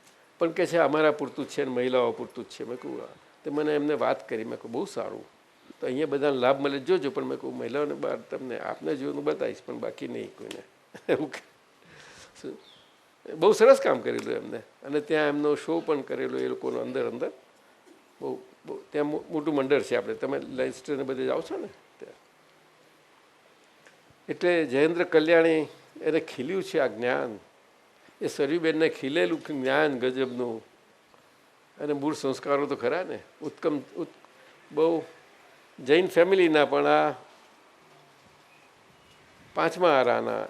પણ કે છે અમારા પૂરતું જ છે ને મહિલાઓ પૂરતું જ છે. મેં કહું તો મને એમને વાત કરી. મેં કહું બહુ સારું, તો અહીંયા બધાને લાભ મળે જોજો. પણ મેં કહું મહિલાઓને બહાર તમને આપને જોવાનું બતાવીશ પણ બાકી નહીં કોઈને. એવું બહુ સરસ કામ કરેલું એમને. અને ત્યાં એમનો શો પણ કરેલો એ લોકોનો અંદર અંદર. બહુ બહુ ત્યાં મોટું મંડળ છે. આપણે તમે લેસ્ટરને બધે જાઓ છો ને ત્યાં. એટલે જયેન્દ્ર કલ્યાણી એને ખીલ્યું છે આ જ્ઞાન. એ સરયુબેનને ખીલેલું જ્ઞાન ગજબનું. અને મૂળ સંસ્કારો તો ખરા ને, ઉત્તમ બહુ જૈન ફેમિલીના. પણ આ 5મા આરાના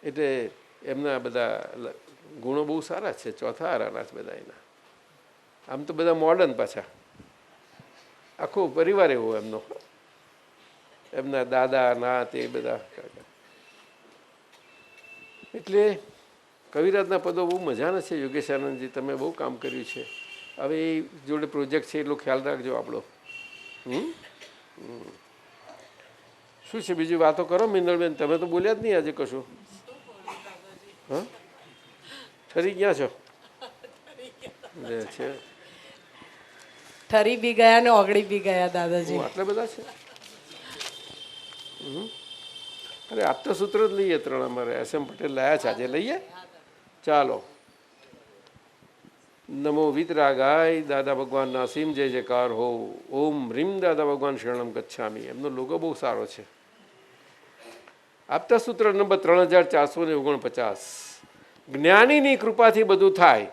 એટલે એમના બધા ગુણો બહુ સારા છે. 4થા આરાના જ બધા એના. આમ તો બધા મોડર્ન પાછા. આખો પરિવાર એવો એમનો. એમના દાદા ના તે બધા. એટલે કવિરાજના પદો બહુ મજાના છે. યોગેશ આનંદજી તમે બહુ કામ કર્યું છે. હવે એ જોડે પ્રોજેક્ટ છે એટલો ખ્યાલ રાખજો આપણો. શું છે બીજી વાતો કરો મિનલબેન? તમે તો બોલ્યા જ નહીં આજે કશું. હા, ઠરી ગયા છો? છે ઠરી બી ગયા ને ઓગળી બી ગયા દાદાજી. આટલા બધા છે? અરે આપતા સૂત્ર જ લઈએ 3 અમારે SM પટેલ લાયા છે આજે. લઈએ ચાલો. નમો વિતરાગાય દાદા ભગવાનના અસીમ જય જયકાર હો. ઓમ રીમ દાદા ભગવાન શરણમ ગચ્છામી. એમનો લોગો બહુ સારો છે. આપતા સૂત્ર નંબર 3449. જ્ઞાનીની કૃપાથી બધું થાય.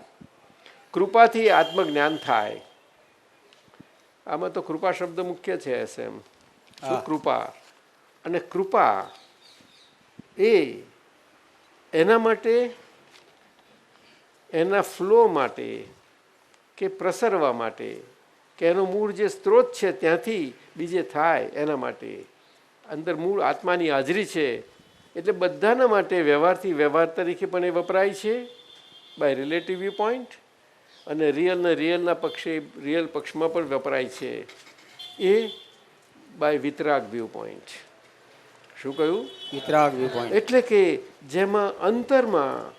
કૃપાથી આત્મજ્ઞાન થાય. આમાં તો કૃપા શબ્દ મુખ્ય છે. SM શું કૃપા. અને કૃપા એ એના માટે, એના ફ્લો માટે કે પ્રસરવા માટે કે એનો મૂળ જે સ્ત્રોત છે ત્યાંથી બીજે થાય એના માટે. અંદર મૂળ આત્માની હાજરી છે એટલે બધાના માટે વ્યવહારથી વ્યવહાર તરીકે પણ એ વપરાય છે બાય રિલેટિવ વ્યૂ પોઈન્ટ. અને રિયલના પક્ષે રિયલ પક્ષમાં પણ વપરાય છે એ બાય વિતરાગ વ્યૂ પોઈન્ટ. શું કહ્યું? વિતરાગ વ્યૂ પોઈન્ટ. એટલે કે જેમાં અંતરમાં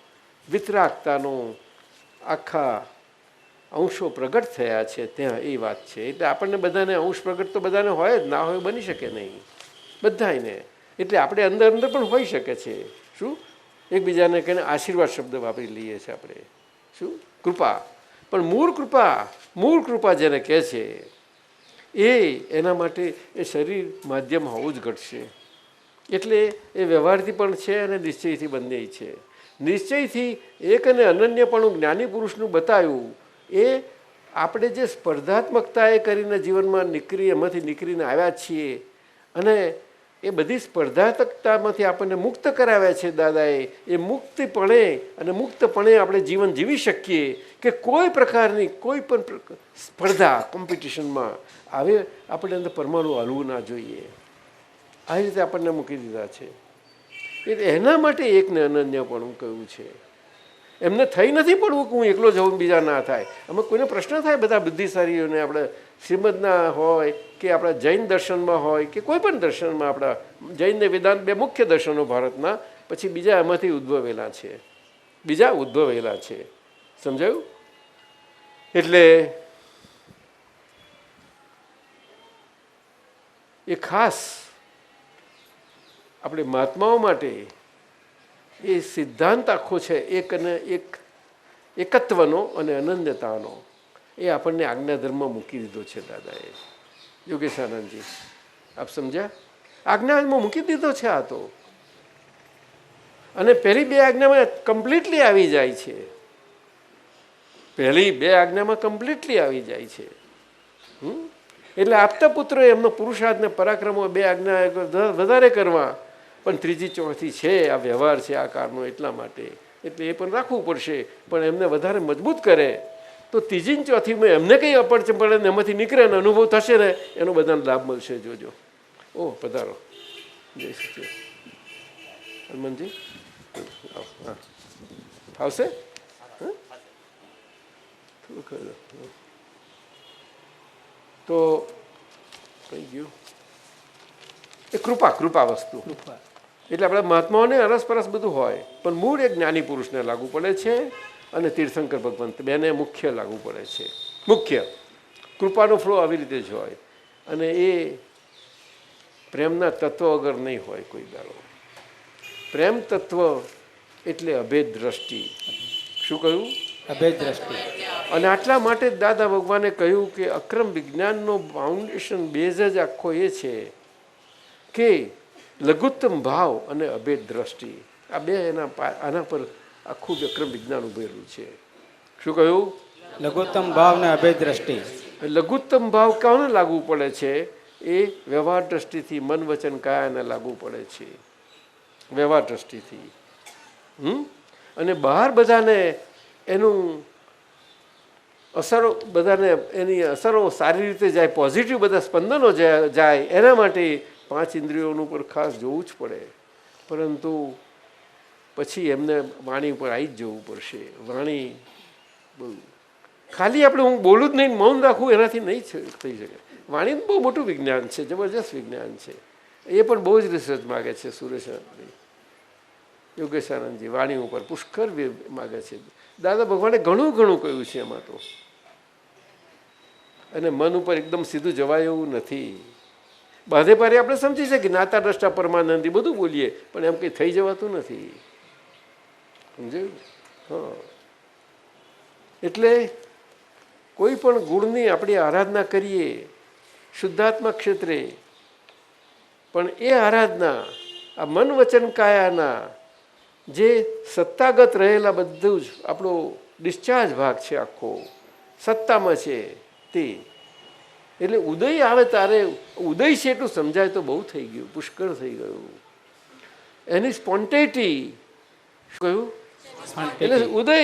વિતરાગતાનો આખા અંશો પ્રગટ થયા છે ત્યાં એ વાત છે. એટલે આપણને બધાને અંશ પ્રગટ તો બધાને હોય જ, ના હોય બની શકે નહીં બધાને. એટલે આપણે અંદર અંદર પણ હોઈ શકે છે. શું એકબીજાને કહીને આશીર્વાદ શબ્દ વાપરી લઈએ છીએ આપણે. શું કૃપા. પણ મૂળ કૃપા જેને કહે છે એ એના માટે એ શરીર માધ્યમ હોવું જ ઘટશે. એટલે એ વ્યવહારથી પણ છે અને નિશ્ચયથી બંને છે. નિશ્ચયથી એક અને અનન્યપણું જ્ઞાની પુરુષનું બતાવ્યું એ આપણે જે સ્પર્ધાત્મકતા એ કરીને જીવનમાં એમાંથી નીકળીને આવ્યા છીએ અને એ બધી સ્પર્ધાત્મકતામાંથી આપણને મુક્ત કરાવ્યા છે દાદાએ. એ મુક્તપણે આપણે જીવન જીવી શકીએ કે કોઈ પ્રકારની કોઈ પણ સ્પર્ધા કોમ્પિટિશનમાં આવે આપણે અંદર પરમાણુ હલવું ના જોઈએ. આવી રીતે આપણને મૂકી દીધા છે. એટલે એના માટે એકને અનન્યપણું કહ્યું છે. એમને થઈ નથી પડવું કે હું એકલો જવું બીજા ના થાય. અમે કોઈને પ્રશ્ન થાય બધા બુદ્ધિશાળીઓને આપણે શ્રીમદના હોય કે આપણા જૈન દર્શનમાં હોય કે કોઈ પણ દર્શનમાં. આપણા જૈન ને વેદાંત 2 મુખ્ય દર્શનો ભારતના. પછી બીજા એમાંથી ઉદ્ભવેલા છે. સમજાયું? એટલે એ ખાસ આપણે મહાત્માઓ માટે એ સિદ્ધાંત આખો છે એકત્વનો અને અનન્યતાનો. એ આપણને આજ્ઞાધર્મમાં મૂકી દીધો છે દાદાએ. યોગેશાનંદજી આપ સમજ્યા? આજ્ઞામાં મૂકી દીધો છે આ તો. અને પહેલી 2 આજ્ઞામાં કમ્પ્લીટલી આવી જાય છે. પહેલી 2 આજ્ઞામાં કમ્પ્લીટલી આવી જાય છે. એટલે આપતા પુત્રોએ એમનો પુરુષાર્થ ને પરાક્રમો 2 આજ્ઞા વધારે કરવા, પણ ત્રીજી ચોથી છે આ વ્યવહાર છે આ કારનો, એટલા માટે એટલે એ પણ રાખવું પડશે. પણ એમને વધારે મજબૂત કરે તો ત્રીજી ને ચોથીમાં એમને કંઈ અપડચણ પડે ને એમાંથી નીકળે ને અનુભવ થશે ને એનો બધાને લાભ મળશે. જોજો. ઓહ, પધારો. જય સચિવ હનુમાનજી. હા, ફાવશે? થોડું ખરું તો કઈ ગયું એ કૃપા વસ્તુ. એટલે આપણા મહાત્માઓને અરસપરસ બધું હોય, પણ મૂળ એક જ્ઞાની પુરુષને લાગુ પડે છે અને તીર્થંકર ભગવંત બેને મુખ્ય લાગુ પડે છે. મુખ્ય કૃપાનો ફ્લો આવી રીતે જ હોય, અને એ પ્રેમના તત્વ વગર નહીં હોય કોઈ દાડો. પ્રેમ તત્વ એટલે અભેદ દ્રષ્ટિ. શું કહ્યું? અભેદ દ્રષ્ટિ. અને આટલા માટે જ દાદા ભગવાને કહ્યું કે અક્રમ વિજ્ઞાનનો ફાઉન્ડેશન બેઝ જ આખો એ છે કે લઘુત્તમ ભાવ અને અભેદ દ્રષ્ટિ. આ બે આના પર આખું અક્રમ વિજ્ઞાન ઉભેલું છે. શું કહ્યું? લઘુત્તમ ભાવ ને અભેદ દ્રષ્ટિ. લઘુત્તમ ભાવ કોને લાગુ પડે છે? એ વ્યવહાર દ્રષ્ટિથી, મન વચન કાયાને લાગુ પડે છે. વ્યવહાર દ્રષ્ટિથી. અને બહાર બધાને એનું અસરો, બધાને એની અસરો સારી રીતે જાય, પોઝિટિવ બધા સ્પંદનો જાય, એના માટે 5 ઇન્દ્રિયોનું પર ખાસ જોવું જ પડે. પરંતુ પછી એમને વાણી ઉપર આવી જ જવું પડશે. વાણી બહુ ખાલી આપણે હું બોલું જ નહીં, મૌન રાખવું એનાથી નહીં થઈ શકે. વાણી બહુ મોટું વિજ્ઞાન છે, જબરજસ્ત વિજ્ઞાન છે. એ પણ બહુ જ રિસર્ચ માગે છે. સુરેશાનંદજી, યોગેશાનંદજી વાણી ઉપર પુષ્કર માગે છે. દાદા ભગવાને ઘણું કહ્યું છે એમાં તો. અને મન ઉપર એકદમ સીધું જવાય એવું નથી. બાંધે પારે આપણે સમજી શકીએ, નાતા દ્રષ્ટા પરમાનંદી બધું બોલીએ, પણ એમ કંઈ થઈ જવાતું નથી. સમજાયું? હા. એટલે કોઈ પણ ગુણની આપણે આરાધના કરીએ શુદ્ધાત્મા ક્ષેત્રે, પણ એ આરાધના આ મન વચન કાયાના જે સત્તાગત રહેલા બધું જ આપણો ડિસ્ચાર્જ ભાગ છે, આખો સત્તામાં છે તે. એટલે ઉદય આવે તારે ઉદય છે એટલું સમજાય તો બહુ થઈ ગયું, પુષ્કળ થઈ ગયું. એની સ્પોન્ટેનિટી શું કહ્યું? એટલે ઉદય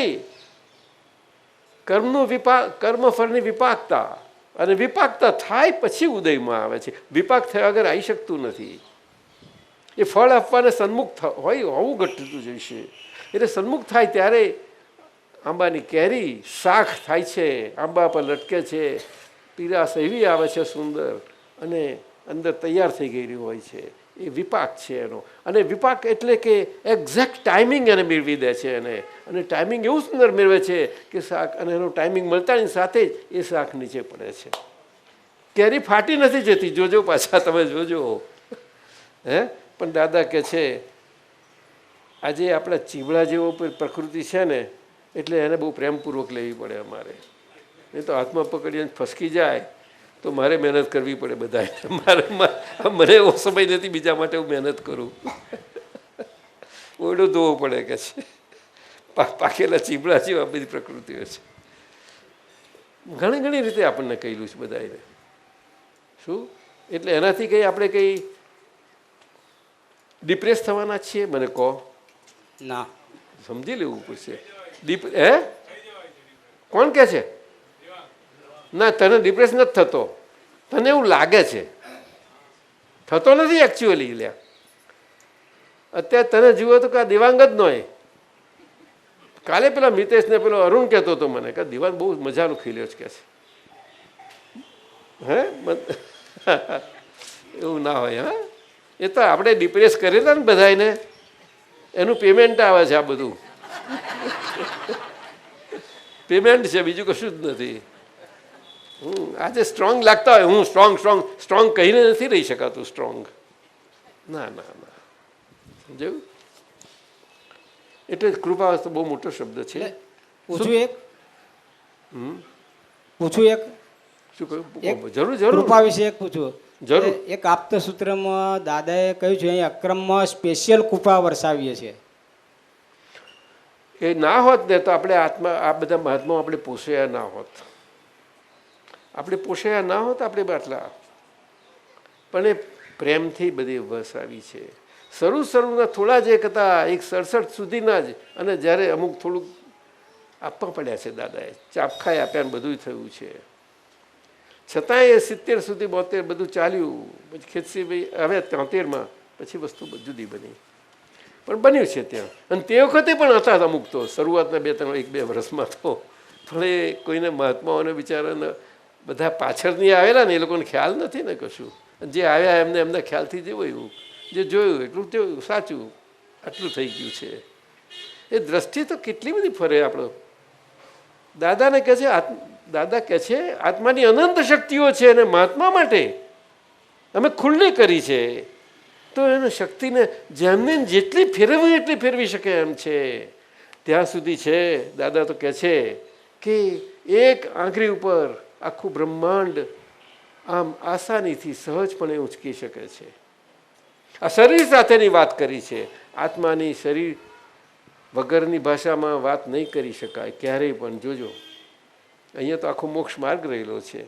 કર્મફળની વિપાકતા, અને વિપાકતા થાય પછી ઉદયમાં આવે છે. વિપાક થયા વગર આવી શકતું નથી. એ ફળ આપવાને સન્મુખ હોવું ઘટતું જઈશે. એટલે સન્મુખ થાય ત્યારે આંબાની કેરી શાખ થાય છે, આંબા પર લટકે છે, પીરાશ એવી આવે છે સુંદર, અને અંદર તૈયાર થઈ ગયેલી હોય છે. એ વિપાક છે એનો. અને વિપાક એટલે કે એક્ઝેક્ટ ટાઈમિંગ એને મેળવી દે છે એને. અને ટાઈમિંગ એવું સુંદર મેળવે છે કે શાક, અને એનું ટાઈમિંગ મળતાની સાથે જ એ શાક નીચે પડે છે. કેરી ફાટી નથી જતી, જોજો પાછા તમે જોજો. હે પણ દાદા કહે છે આજે આપણા ચીવડા જેવો પ્રકૃતિ છે ને, એટલે એને બહુ પ્રેમપૂર્વક લેવી પડે અમારે. નહીં તો હાથમાં પકડીને ફસકી જાય તો મારે મહેનત કરવી પડે બધાએ. મને એવો સમય નથી બીજા માટે હું મહેનત કરું. ઓરડો ધોવો પડે કે છે. પાકેલા ચીબડા જેવા બધી પ્રકૃતિઓ છે. ઘણી રીતે આપણને કહેલું છે બધાને. શું? એટલે એનાથી કંઈ આપણે કંઈ ડિપ્રેસ થવાના છીએ? મને કહો. ના, સમજી લેવું પડશે. હે કોણ કહે છે? ના, તને ડિપ્રેસ નથી થતો, તને એવું લાગે છે, થતો નથી એકચ્યુઅલી. લ્યા અત્યારે તને જુઓ તો કે દિવાંગ જ ન હોય. કાલે પેલા મિતેશને પેલો અરુણ કહેતો હતો મને કે દિવાંગ બહુ મજાનું ખીલ્યો છે કે છે. હે એવું ના હોય. હા, એ તો આપણે ડિપ્રેસ કરેલા ને બધાને, એનું પેમેન્ટ આવે છે. આ બધું પેમેન્ટ છે, બીજું કશું જ નથી. આજે સ્ટ્રોંગ લાગતા હોય, હું સ્ટ્રોંગ કહીને નથી રહી શકાતું સ્ટ્રોંગ. ના, સમજાયું? એટલે કૃપા તો બહુ મોટો શબ્દ છે. પૂછું એક શું કહ્યું? જરૂર. કૃપા વિશે એક પૂછવું. જરૂર. એક આપતા સૂત્રમાં દાદાએ કહ્યું છે અહીં અક્રમમાં સ્પેશિયલ કૃપા વરસાવીએ છીએ. એ ના હોત ને તો આપણે આત્મા આ બધા મહાત્માઓ આપણે પોષાયા ના હોત, આપણે પોષાયા ના હોત આપણે આટલા. પણ એ પ્રેમથી બધી વસ આવી છે. શરૂના થોડા જ એક હતા, એક 67 સુધીના જ, અને જ્યારે અમુક થોડુંક આપવા પડ્યા છે દાદાએ, ચાપખાઈ આપ્યા ને બધું થયું છે. છતાંય એ 70 સુધી 72 બધું ચાલ્યું. પછી ખેતસીભાઈ આવ્યા 73માં, પછી વસ્તુ જુદી બની, પણ બન્યું છે ત્યાં. અને તે વખતે પણ હતા અમુક તો, શરૂઆતના 1-2 વર્ષમાં તો. પણ એ કોઈને મહાત્માઓને બિચારાને બધા પાછળની આવેલા ને એ લોકોને ખ્યાલ નથી ને કશું. જે આવ્યા એમને એમના ખ્યાલથી જેવું એવું જે જોયું એટલું જોયું, સાચું આટલું થઈ ગયું છે. એ દ્રષ્ટિ તો કેટલી બધી ફરે આપણો. દાદાને કહે છે, દાદા કહે છે આત્માની અનંત શક્તિઓ છે અને મહાત્મા માટે અમે ખુલ્લી કરી છે. તો એને શક્તિને જેમને જેટલી ફેરવવી એટલી ફેરવી શકે એમ છે. ત્યાં સુધી છે દાદા તો કહે છે કે એક આંગળી ઉપર આખું બ્રહ્માંડ આમ આસાનીથી સહજપણે ઉંચકી શકે છે. આ શરીર સાથેની વાત કરી છે. આત્માની શરીર વગરની ભાષામાં વાત નહીં કરી શકાય ક્યારેય પણ. જોજો અહીંયા તો આખો મોક્ષ માર્ગ રહેલો છે.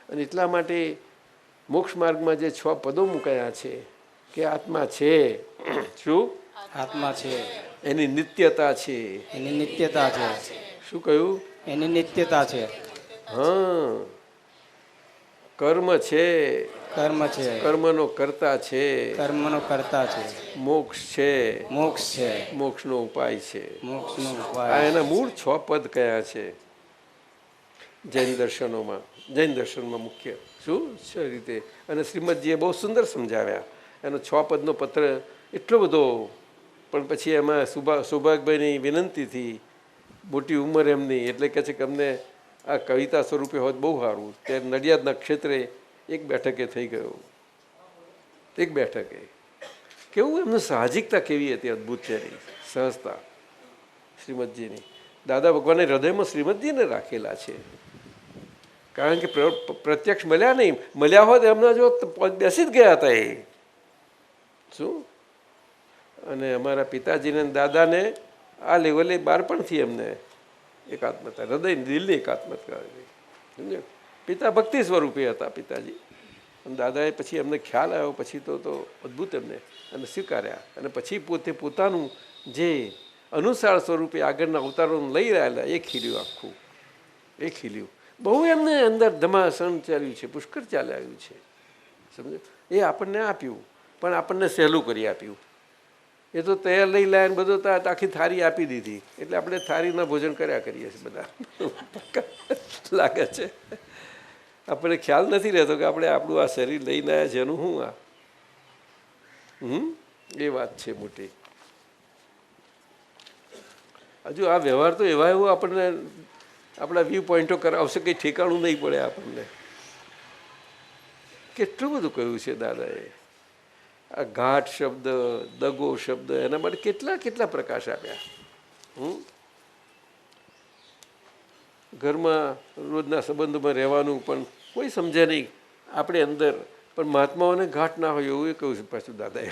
અને એટલા માટે મોક્ષ માર્ગમાં જે 6 પદો મુકાયા છે કે આત્મા છે, શું આત્મા છે, એની નિત્યતા છે. એની નિત્યતા છે. શું કહ્યું? એની નિત્યતા છે. હા, કર્મ છે, કર્મ છે, કર્મનો કર્તા છે, કર્મનો કર્તા છે, મોક્ષ છે, મોક્ષ છે, મોક્ષનો ઉપાય છે. મોક્ષનો આ ઉપાય. એના મૂળ 6 પદ કયા છે જૈન દર્શનોમાં. જૈન દર્શનમાં મુખ્ય શું છે રીતે. અને શ્રીમદજીએ બહુ સુંદર સમજાવ્યા. એનો 6 પદનો પત્ર એટલો બધો, પણ પછી એમાં સૌભાગભાઈની વિનંતીથી, મોટી ઉંમર એમની, એટલે કહે છે કે અમને આ કવિતા સ્વરૂપે હોત બહુ સારું. ત્યારે નડિયાદના ક્ષેત્રે 1 બેઠકે થઈ ગયો. 1 બેઠકે. કેવું એમનું સાહજિકતા કેવી હતી, અદ્ભુત છે એની સહજતા શ્રીમદજીની. દાદા ભગવાને હૃદયમાં શ્રીમદજીને રાખેલા છે. કારણ કે પ્રત્યક્ષ મળ્યા નહીં. મળ્યા હોત એમના જો બેસી જ ગયા હતા એ. શું? અને અમારા પિતાજીને દાદાને આ લેવલે બાળપણથી એમને એકાત્મતા, હૃદય દિલની એકાત્મતા સમજો. પિતા ભક્તિ સ્વરૂપે હતા પિતાજી. અને દાદાએ પછી એમને ખ્યાલ આવ્યો પછી તો અદ્ભુત એમને અને સ્વીકાર્યા. અને પછી પોતે પોતાનું જે અનુસાર સ્વરૂપે આગળના અવતારોને લઈ રહેલા એ ખીલ્યું આખું. એ ખીલ્યું બહુ એમને અંદર ધમાસણ ચાલ્યું છે, પુષ્કળ ચાલ્યું છે સમજો. એ આપણને આપ્યું, પણ આપણને સહેલું કરી આપ્યું. એ તો તૈયાર લઈ લાય ને બધું આખી થાળી આપી દીધી. એટલે આપણે થાળીના ભોજન કર્યા કરીએ છીએ બધા. લાગે છે આપણે ખ્યાલ નથી રહેતો કે આપણે આપણું આ શરીર લઈને આવ્યા છે એનું શું આ. એ વાત છે મોટી. હજુ આ વ્યવહાર તો એવા એવું આપણને આપણા વ્યૂ પોઈન્ટો કરાવશે, કંઈ ઠેકાણું નહીં પડે આપણને. કેટલું બધું કહ્યું છે દાદાએ. આ ઘાટ શબ્દ, દગો શબ્દ, એના માટે કેટલા પ્રકાશ આપ્યા. ઘરમાં રોજના સંબંધોમાં રહેવાનું પણ કોઈ સમજે નહીં આપણે અંદર, પણ મહાત્માઓને ઘાટ ના હોય એવું એ કહ્યું છે પાછું દાદાએ.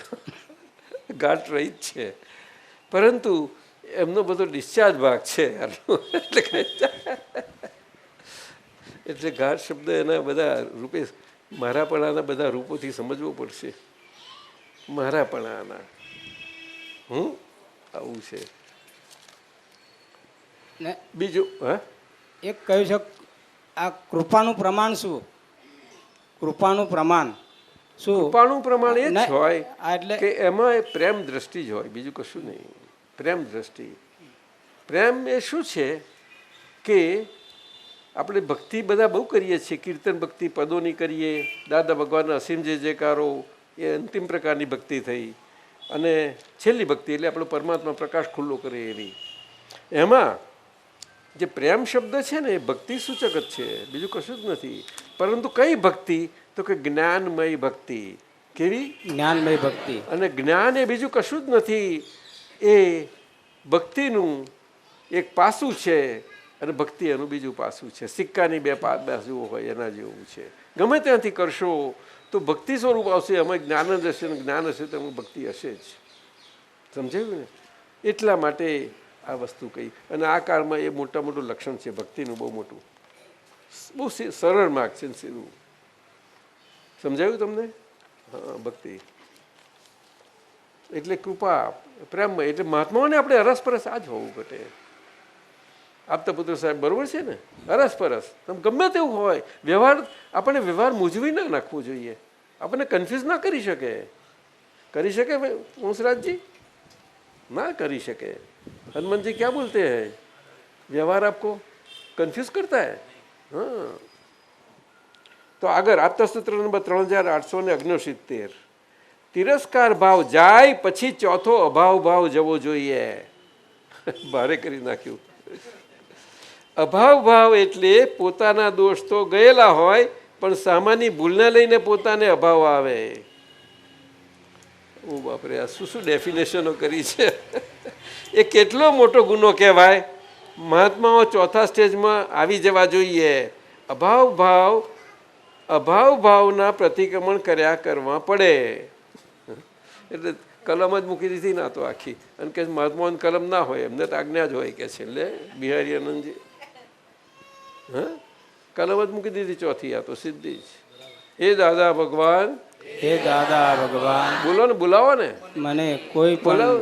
ઘાટ રહી જ છે, પરંતુ એમનો બધો ડિસ્ચાર્જ ભાગ છે એટલે ઘાટ શબ્દ એના બધા રૂપે મારાપણાના બધા રૂપોથી સમજવો પડશે. મારાપણાના આવું છે. બીજું એક કહ્યું છે આ કૃપાનું પ્રમાણ શું? કૃપાનું પ્રમાણ શું? કૃપાનું પ્રમાણ એ જ હોય એટલે કે એમાં પ્રેમ દ્રષ્ટિ જ હોય, બીજું કશું નહીં. પ્રેમ દ્રષ્ટિ. પ્રેમ એ શું છે કે આપણે ભક્તિ બધા બહુ કરીએ છીએ, કીર્તન ભક્તિ પદોની કરીએ, દાદા ભગવાનના અસીમ જે જયકારો, એ અંતિમ પ્રકારની ભક્તિ થઈ. અને છેલ્લી ભક્તિ એટલે આપણો પરમાત્મા પ્રકાશ ખુલ્લો કરે એવી. એમાં જે પ્રેમ શબ્દ છે ને એ ભક્તિ સૂચક જ છે, બીજું કશું જ નથી. પરંતુ કઈ ભક્તિ? તો કે જ્ઞાનમય ભક્તિ. કેવી? જ્ઞાનમય ભક્તિ. અને જ્ઞાન એ બીજું કશું જ નથી, એ ભક્તિનું એક પાસું છે અને ભક્તિ એનું બીજું પાસું છે. સિક્કાની 2 બાજુઓ હોય એના જેવું છે. ગમે ત્યાંથી કરશો તો ભક્તિ સ્વરૂપ આવશે. અમે જ્ઞાન જ હશે ને જ્ઞાન હશે તો એમાં ભક્તિ હશે જ. સમજાયું ને? એટલા માટે આ વસ્તુ કહી. અને આ કાળમાં એ મોટું લક્ષણ છે ભક્તિનું, બહુ મોટું, બહુ સરળ માર્ગ છે, સીધું. સમજાયું તમને? હા, ભક્તિ એટલે કૃપા, પ્રેમ, એટલે મહાત્માઓને આપણે અરસપરસ આ જ હોવું ઘટે. આપતા પુત્ર સાહેબ બરોબર છે ને? અરસપરસ તમે ગમે તેવું હોય વ્યવહાર, આપણને વ્યવહાર મૂંઝવી ના નાખવો જોઈએ, આપણને કન્ફ્યુઝ ના કરી શકે. કરી શકે વંશરાજજી? ના કરી શકે. हनुमान जी क्या बोलते हैं? व्यवहार आपको कंफ्यूज करता है. हाँ, तो આગળ આપતા સૂત્ર નંબર 3870 તિરસ્કાર ભાવ જાય પછી ચોથો અભાવ ભાવ જવો જોઈએ. ભારે કરી નાખ્યું. અભાવ ભાવ એટલે પોતાના દોષ તો ગયેલા હોય પણ સામાન્ય ભૂલને લઈને પોતાને અભાવ આવે. ઓ બાપરે, આ શું ડેફિનેશનો કરી છે. એ કેટલો મોટો ગુનો કહેવાય. મહાત્માઓ ચોથા સ્ટેજમાં આવી જવા જોઈએ. અભાવ ભાવના પ્રતિક્રમણ કર્યા કરવા પડે. એટલે કલમ જ મૂકી દીધી ના તો આખી. અને કે મહાત્માઓની કલમ ના હોય, એમને તો આજ્ઞા જ હોય કે છે. એટલે બિહારી આનંદજી હા, કલમ જ મૂકી દીધી ચોથી. આ તો સીધી જ. હે દાદા ભગવાન, હે દાદા ભગવાન, બોલો ને, બોલાવો ને, મને કોઈ બોલાવો.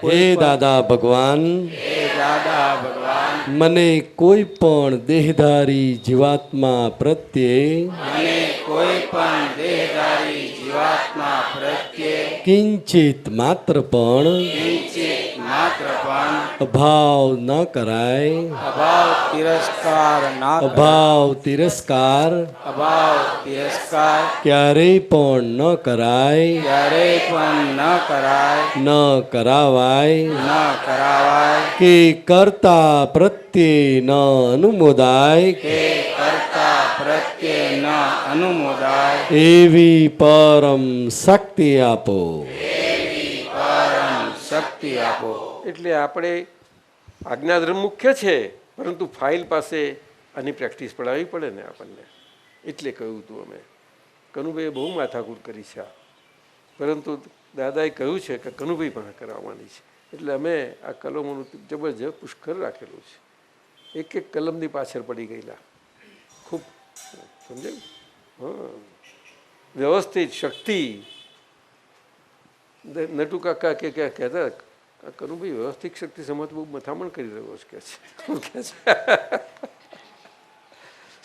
હે દાદા ભગવાન, હે દાદા ભગવાન, મને કોઈ પણ દેહધારી જીવાત્મા પ્રત્યે મને કોઈ પણ દેહધારી જીવાત્મા પ્રત્યે કિંચિત માત્ર પણ કિંચિત માત્ર પણ અભાવ ન કરાય. અભાવ તિરસ્કાર ના કરાય. અભાવ તિરસ્કાર અભાવ તિરસ્કાર ક્યારેય પણ ન કરાય, ક્યારેય પણ ન કરાય, ન કરાવાય, ન કરાવાય, કે કર્તા પ્રત્યે ન અનુમોદાય. કે કર્તા પ્રત્યે ન અનુમોદાય. એવી પરમ શક્તિ આપો. પરમ શક્તિ આપો. એટલે આપણે આજ્ઞાધર્મ મુખ્ય છે, પરંતુ ફાઇલ પાસે આની પ્રેક્ટિસ પડાવવી પડે ને આપણને. એટલે કહ્યું હતું અમે. કનુભાઈએ બહુ માથાકૂટ કરી છે, પરંતુ દાદાએ કહ્યું છે કે કનુભાઈ પણ કરાવવાની છે. એટલે અમે આ કલમોનું જબરજસ્ત પુષ્કર રાખેલું છે. એક એક કલમની પાછળ પડી ગયેલા ખૂબ. સમજાયું? હા, વ્યવસ્થિત શક્તિ. નટુ કાકા કે કહેતા કનુભાઈ વ્યવસ્થિત શક્તિ સમજ બહુ મથામણ કરી રહ્યો છે કે છે.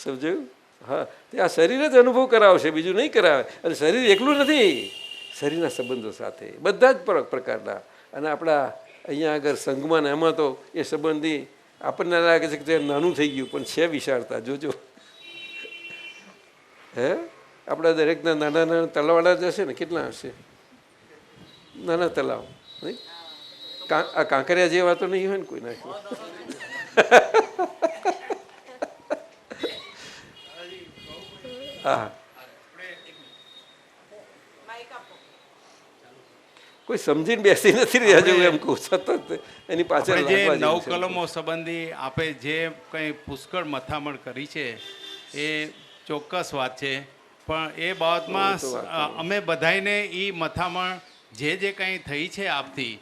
સમજાયું? હા, તે આ શરીર જ અનુભવ કરાવશે, બીજું નહીં કરાવે. અને શરીર એકલું નથી, શરીરના સંબંધો સાથે બધા જ પ્રકારના. અને આપણા અહીંયા આગળ સંઘમાં ને એમાં તો એ સંબંધી આપણને લાગે છે કે તે નાનું થઈ ગયું, પણ છે વિશાળતા. જોજો હે, આપણા દરેકના નાના નાના તલાવડા જ હશે ને, કેટલા હશે નાના તલાવ? નહીં, આ કાંકરિયા જેવા તો નહીં હોય ને કોઈ નાખ્યું. હા, કોઈ સમજીને બેસી નથી રહ્યા જેવું એમ કહું. સતત એની પાછળ જે લાગવા જેવું નવ છે. કલમો સંબંધી આપે જે કંઈ પુષ્કળ મથામણ કરી છે એ ચોક્કસ વાત છે, પણ એ બાબતમાં અમે બધાને એ મથામણ જે કંઈ થઈ છે આપથી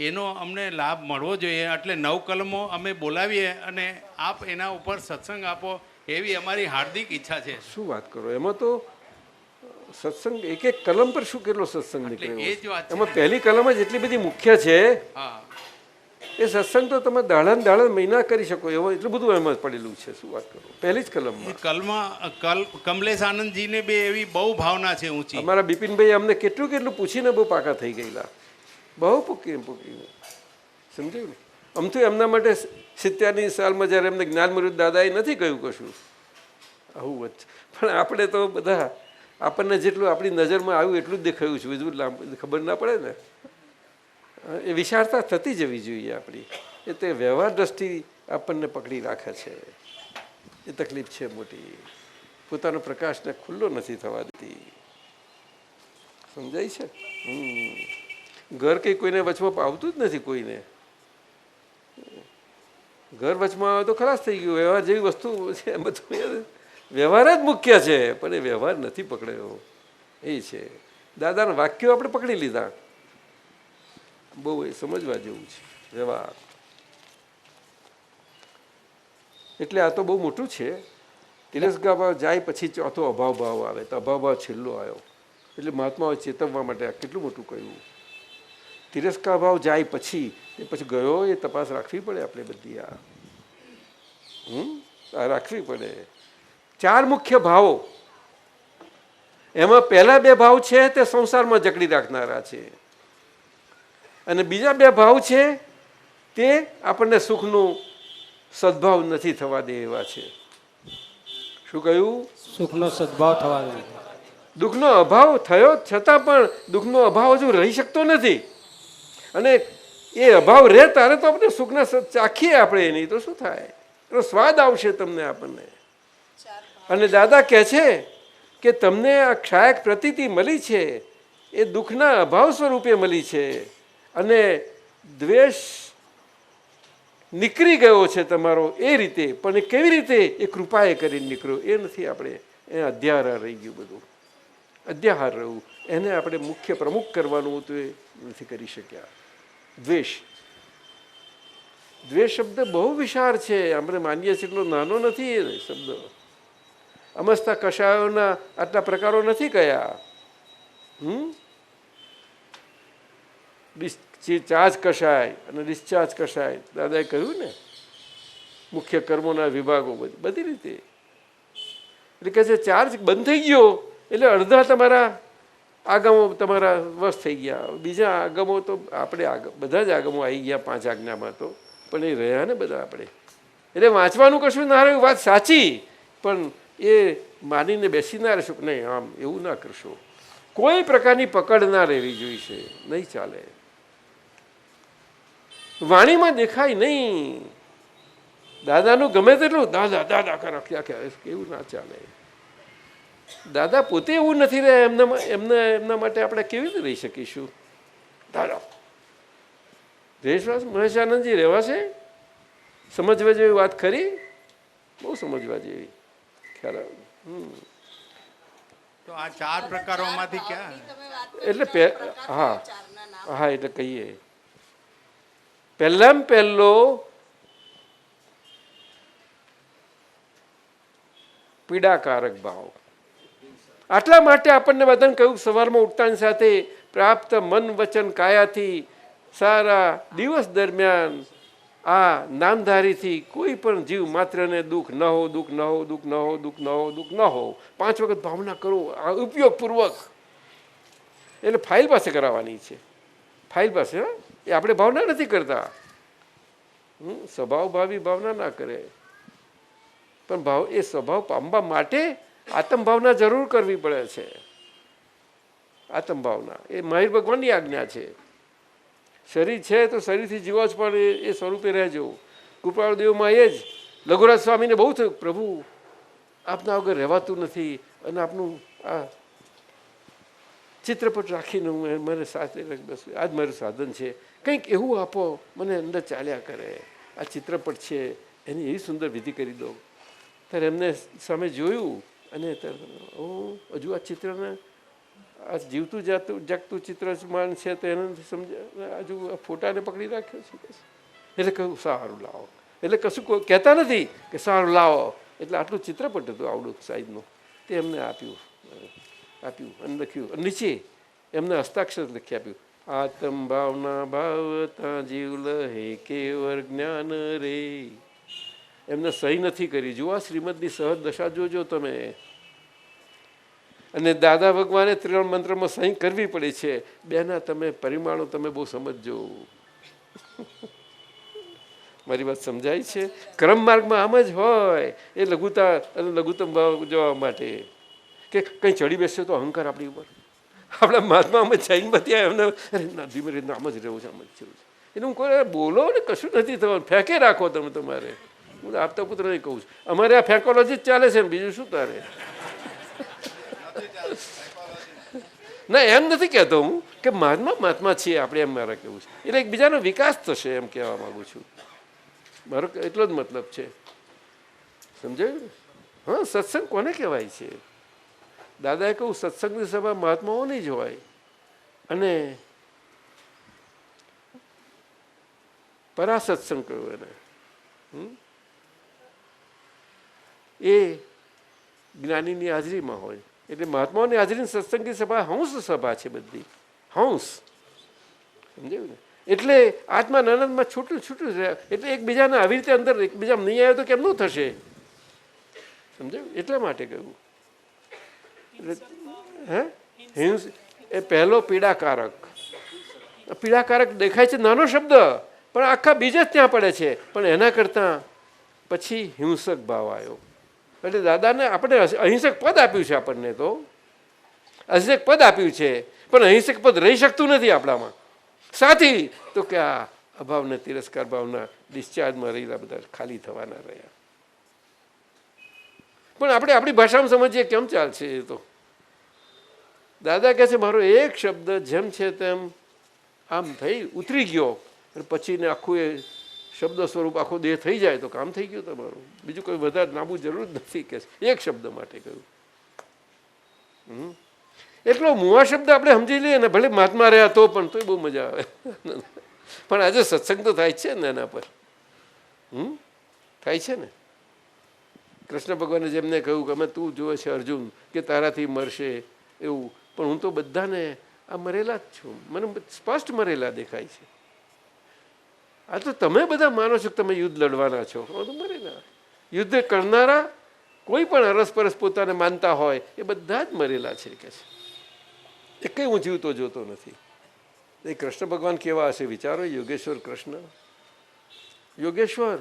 એનો અમને લાભ મળવો જોઈએ. એટલે નવ કલમો અમે બોલાવીએ અને આપ એના ઉપર સત્સંગ આપો એવી અમારી હાર્દિક ઈચ્છા છે. શું વાત કરો, એમાં તો સત્સંગ એક એક કલમ પર શું કેટલો સત્સંગ એ જ નીકળ્યો. વાત છે. એમાં પહેલી કલમ જ એટલી બધી મુખ્ય છે. હા, એ સત્સંગ તો તમે દાડા મહિના કરી શકો એવો એટલું બધું એમાં પડેલું છે. શું વાત કરો, પહેલી જ કલમમાં. કમલેશ આનંદજીને બે એવી બહુ ભાવના છે ઊંચી. અમારા બિપિનભાઈ અમને કેટલું પૂછીને બહુ પાકા થઈ ગયેલા, બહુ પૂકીને. સમજાયું ને? આમ તો એમના માટે 70ની સાલમાં જ્યારે એમને જ્ઞાન મળ્યું દાદાએ નથી કહ્યું કશું આવું વચ્ચે. પણ આપણે તો બધા આપણને જેટલું આપણી નજરમાં આવ્યું એટલું જ દેખાયું છે, બીજું ખબર ના પડે ને. એ વિશાળતા થતી જવી જોઈએ આપણી. એ તે વ્યવહાર દ્રષ્ટિ આપણને પકડી રાખે છે. એ તકલીફ છે મોટી. પોતાનો પ્રકાશને ખુલ્લો નથી થવા દેતી. સમજાય છે? ઘર કંઈ કોઈને વચમાં આવતું જ નથી. કોઈને ઘર વચમાં આવે તો ખલાસ થઈ ગયું. વ્યવહાર જેવી વસ્તુ છે બધું વ્યવહાર જ મુખ્ય છે, પણ એ વ્યવહાર નથી પકડ્યો. એ છે દાદાના વાક્યો આપણે પકડી લીધા. બહુ એ સમજવા જેવું છે. વ્યવહાર. એટલે આ તો બહુ મોટું છે. તિરસ્કાર ભાવ જાય પછી ચોથો અભાવ ભાવ આવે, તો અભાવ ભાવ છેલ્લો આવ્યો. એટલે મહાત્માઓએ ચેતવવા માટે આ કેટલું મોટું કહ્યું. તિરસ્કાર ભાવ જાય પછી એ પછી ગયો એ તપાસ રાખવી પડે આપણે બધી. આ રાખવી પડે. 4 મુખ્ય ભાવો, એમાં પહેલા 2 ભાવ છે તે સંસારમાં જકડી રાખનારા છે, અને બીજા 2 ભાવ છે તે આપણને સુખનું સદભાવ નથી થવા દે એવા છે. શું કહ્યું? સુખનો સદભાવ થવા દે. દુઃખનો અભાવ થયો છતાં પણ દુઃખનો અભાવ હજુ રહી શકતો નથી, અને એ અભાવ રહે ત્યારે તો આપણે સુખના ચાખીએ આપણે, એની તો શું થાય, એનો સ્વાદ આવશે તમને આપણને. અને દાદા કહે છે કે તમને આ ક્ષાયક પ્રતીતિ મળી છે એ દુઃખના અભાવ સ્વરૂપે મળી છે, અને દ્વેષ નીકળી ગયો છે તમારો એ રીતે, પણ એ કેવી રીતે? એ કૃપાએ કરીને નીકળ્યો એ નથી. આપણે એ અધ્યાહાર રહી ગયું, બધું અધ્યાહાર રહ્યું, એને આપણે મુખ્ય પ્રમુખ કરવાનું તો એ નથી કરી શક્યા. દ્વેષ શબ્દ બહુ વિશાળ છે, આપણે માનીએ છીએ એટલો નાનો નથી એ શબ્દ. અમસ્તા કષાયોના આટલા પ્રકારો નથી કયા. ચાર્જ કષાય અને ડિસ્ચાર્જ કષાય, દાદાએ કહ્યું ને, મુખ્ય કર્મોના વિભાગો બધી રીતે. એટલે કહે છે ચાર્જ બંધ થઈ ગયો એટલે અડધા તમારા આગમો તમારા વશ થઈ ગયા, બીજા આગમો તો આપણે બધા જ આગમો આવી ગયા 5 આજ્ઞામાં તો, પણ એ રહ્યા ને બધા આપણે. એટલે વાંચવાનું કશું ના રહ્યું, વાત સાચી, પણ એ માનીને બેસી ના રહેશો કે નહીં આમ એવું ના કરશો. કોઈ પ્રકારની પકડ ના રહેવી જોઈશે, નહીં ચાલે. વાણીમાં દેખાય નહીં. દાદાનું ગમે તેટલું દાદા દાદા રાખ્યા એવું ના ચાલે. દાદા પોતે એવું નથી રહે, એમના માટે આપણે કેવી રીતે રહી શકીશું? દાદા દેશવાસ મહેશાનંદજી રહેવાશે? સમજવા જેવી વાત ખરી, બહુ સમજવા જેવી. ખ્યાલ તો આ 4 પ્રકારોમાંથી ક્યાં? એટલે હા હા, એટલે કહીએ પહેલામાં પહેલો પીડાકારક ભાવ. આટલા માટે આપણને બધાને કહ્યું સવારમાં ઉઠતાની સાથે પ્રાપ્ત મન વચન કાયાથી સારા દિવસ દરમિયાન આ નામધારીથી કોઈ પણ જીવ માત્રને દુઃખ ન હો, દુઃખ ન હો, દુઃખ ન હો, દુઃખ ન હો, દુઃખ ન હો. 5 વખત ભાવના કરો આ ઉપયોગપૂર્વક. એટલે ફાઇલ પાસે કરાવવાની છે, ફાઇલ પાસે. એ આપણે ભાવના નથી કરતા, સ્વભાવ ભાવી ભાવના ના કરે, પણ ભાવ એ સ્વભાવ પામવા માટે આત્મભાવના જરૂર કરવી પડે છે. આત્મભાવના એ મહાવીર ભગવાનની આજ્ઞા છે. શરીર છે તો શરીરથી જીવો જ, પણ એ સ્વરૂપે રહેજો. કૃપાળુ દેવમાં એ જ લઘુરાજ સ્વામીને બહુ થયું, પ્રભુ આપના વગર રહેવાતું નથી, અને આપનું આ ચિત્રપટ રાખીને હું મને સાથે બેસું, આ જ મારું સાધન છે, કંઈક એવું આપો મને અંદર ચાલ્યા કરે. આ ચિત્રપટ છે એની એવી સુંદર વિધિ કરી દો. ત્યારે એમને સામે જોયું, અને હજુ આ ચિત્રને આ જીવતું જાગતું ચિત્રમાન છે તો એને સમજ્યા, હજુ આ ફોટાને પકડી રાખ્યો છે. એટલે કહ્યું સારું લાવો. એટલે કશું કહેતા નથી કે સારું લાવો, એટલે આટલું ચિત્રપટ હતું આવડું સાઈઝનું, તે એમને આપ્યું અને લખ્યું. નીચે એમને હસ્તાક્ષર લખી આપ્યું, આત્મ ભાવના ભાવતા જીવ લહે કેવર જ્ઞાન રે. એમને સહી નથી કરી. જુઓ શ્રીમદની સહજ દશા જોજો તમે. અને દાદા ભગવાને 3 મંત્રમાં સહી કરવી પડે છે. 2ના તમે પરિમાણો તમે બહુ સમજજો. મારી વાત સમજાય છે? ક્રમ માર્ગમાં આમ જ હોય. એ લઘુતા અને લઘુત્તમ ભાવ જોવા માટે કે કંઈ ચડી બેસશે તો અહંકાર આપણી ઉપર. આપણા મહાત્મા અમે જઈને બધી એમને ધીમે ધીમે આમ જ રહેવું છે, આમ જ રહેવું છે. એટલે હું કોઈ બોલો ને કશું નથી થવાનું, ફેંકે રાખો તમે તમારે. હું આપતા પુત્ર નહીં કહું છું, અમારે આ ફેકોલોજી જ ચાલે છે ને, બીજું શું તારે? ના એમ નથી કહેતો હું કે મહાત્મા છીએ આપણે, એમ મારે કહેવું છે. એટલે એકબીજાનો વિકાસ થશે એમ કહેવા માગું છું. મારો એટલો જ મતલબ છે, સમજાયું? હા, સત્સંગ કોને કહેવાય છે? દાદાએ કહું સત્સંગની સભા મહાત્માઓની જ હોય, અને પરા સત્સંગ કહ્યું એને. એ જ્ઞાનીની હાજરીમાં હોય. એટલે મહાત્માઓની હાજરીની સત્સંગી સભા હંસ સભા છે બધી, હંસ. સમજાયું ને? એટલે આત્મા આનંદમાં છૂટું છૂટું રહે. એટલે એકબીજાને આવી રીતે અંદર એકબીજા નહીં આવે તો કેમનું થશે? સમજાયું? એટલા માટે કહ્યું. હે હિંસ એ પહેલો પીડાકારક. પીડાકારક દેખાય છે નાનો શબ્દ, પણ આખા બીજ જ ત્યાં પડે છે. પણ એના કરતાં પછી હિંસક ભાવ આવ્યો. એટલે દાદાને આપણે અહિંસક પદ આપ્યું છે. આપણને તો અહિંસક પદ આપ્યું છે, પણ અહિંસક પદ રહી શકતું નથી આપણામાં. સાથી તો કે આ અભાવને તિરસ્કાર ભાવના ડિસ્ચાર્જમાં રહેલા બધા ખાલી થવાના રહ્યા. પણ આપણે આપણી ભાષામાં સમજીએ કેમ ચાલશે? એ તો દાદા કહે છે મારો એક શબ્દ જેમ છે તેમ આમ થઈ ઉતરી ગયો, અને પછી ને આખું એ શબ્દ સ્વરૂપ આખો દેહ થઈ જાય તો કામ થઈ ગયું તમારું. બીજું કોઈ વધારે નામવું જરૂર જ નથી કે એક શબ્દ માટે કહ્યું. એટલો મુવા શબ્દ આપણે સમજી લઈએ ને, ભલે મહાત્મા રહ્યા તો પણ તોય બહુ મજા આવે. પણ આજે સત્સંગ તો થાય છે ને એના પર. થાય છે ને. કૃષ્ણ ભગવાને જેમને કહ્યું કે અમે તું જોવે છે અર્જુન કે તારાથી મરશે એવું, પણ હું તો બધાને આ મરેલા જ છું, મને સ્પષ્ટ મરેલા દેખાય છે. આ તો તમે બધા માનો છો કે તમે યુદ્ધ લડવાના છો, તો મરેલા. યુદ્ધ કરનારા કોઈ પણ અરસપરસ પોતાને માનતા હોય એ બધા જ મરેલા છે કે છે. એ કંઈ હું જીવતો જોતો નથી. એ કૃષ્ણ ભગવાન કેવા હશે વિચારો. યોગેશ્વર કૃષ્ણ, યોગેશ્વર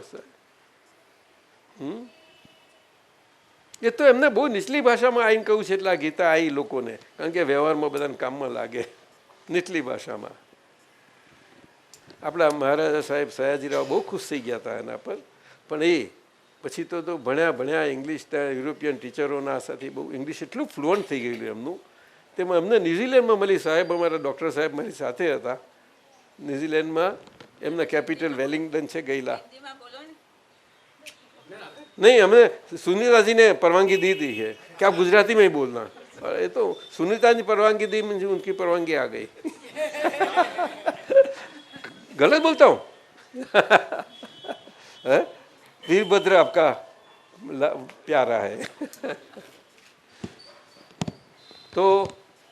એ તો એમને બહુ નીચલી ભાષામાં આવીને કહ્યું છે. એટલે આ ગીતા આવી લોકોને, કારણ કે વ્યવહારમાં બધાને કામમાં લાગે. નીચલી ભાષામાં આપણા મહારાજા સાહેબ સયાજીરાવ બહુ ખુશ થઈ ગયા હતા એના પર. પણ એ પછી તો ભણ્યા ઇંગ્લિશ. ત્યાં યુરોપિયન ટીચરોના સાથે બહુ ઇંગ્લિશ એટલું ફ્લુઅન્ટ થઈ ગયેલું એમનું. તેમાં અમને ન્યૂઝીલેન્ડમાં મળી. સાહેબ અમારા ડૉક્ટર સાહેબ મારી સાથે હતા ન્યૂઝીલેન્ડમાં. એમના કેપિટલ વેલિંગ્ટન છે, ગયેલા. नहीं, हमने सुनीता जी ने परवानगी दी थी है कि आप गुजराती में ही बोलना. ये तो सुनीता जी परवानगी दी, मुझे उनकी परवानगी आ गई. गलत बोलता हूँ? वीरभद्र आपका प्यारा है. तो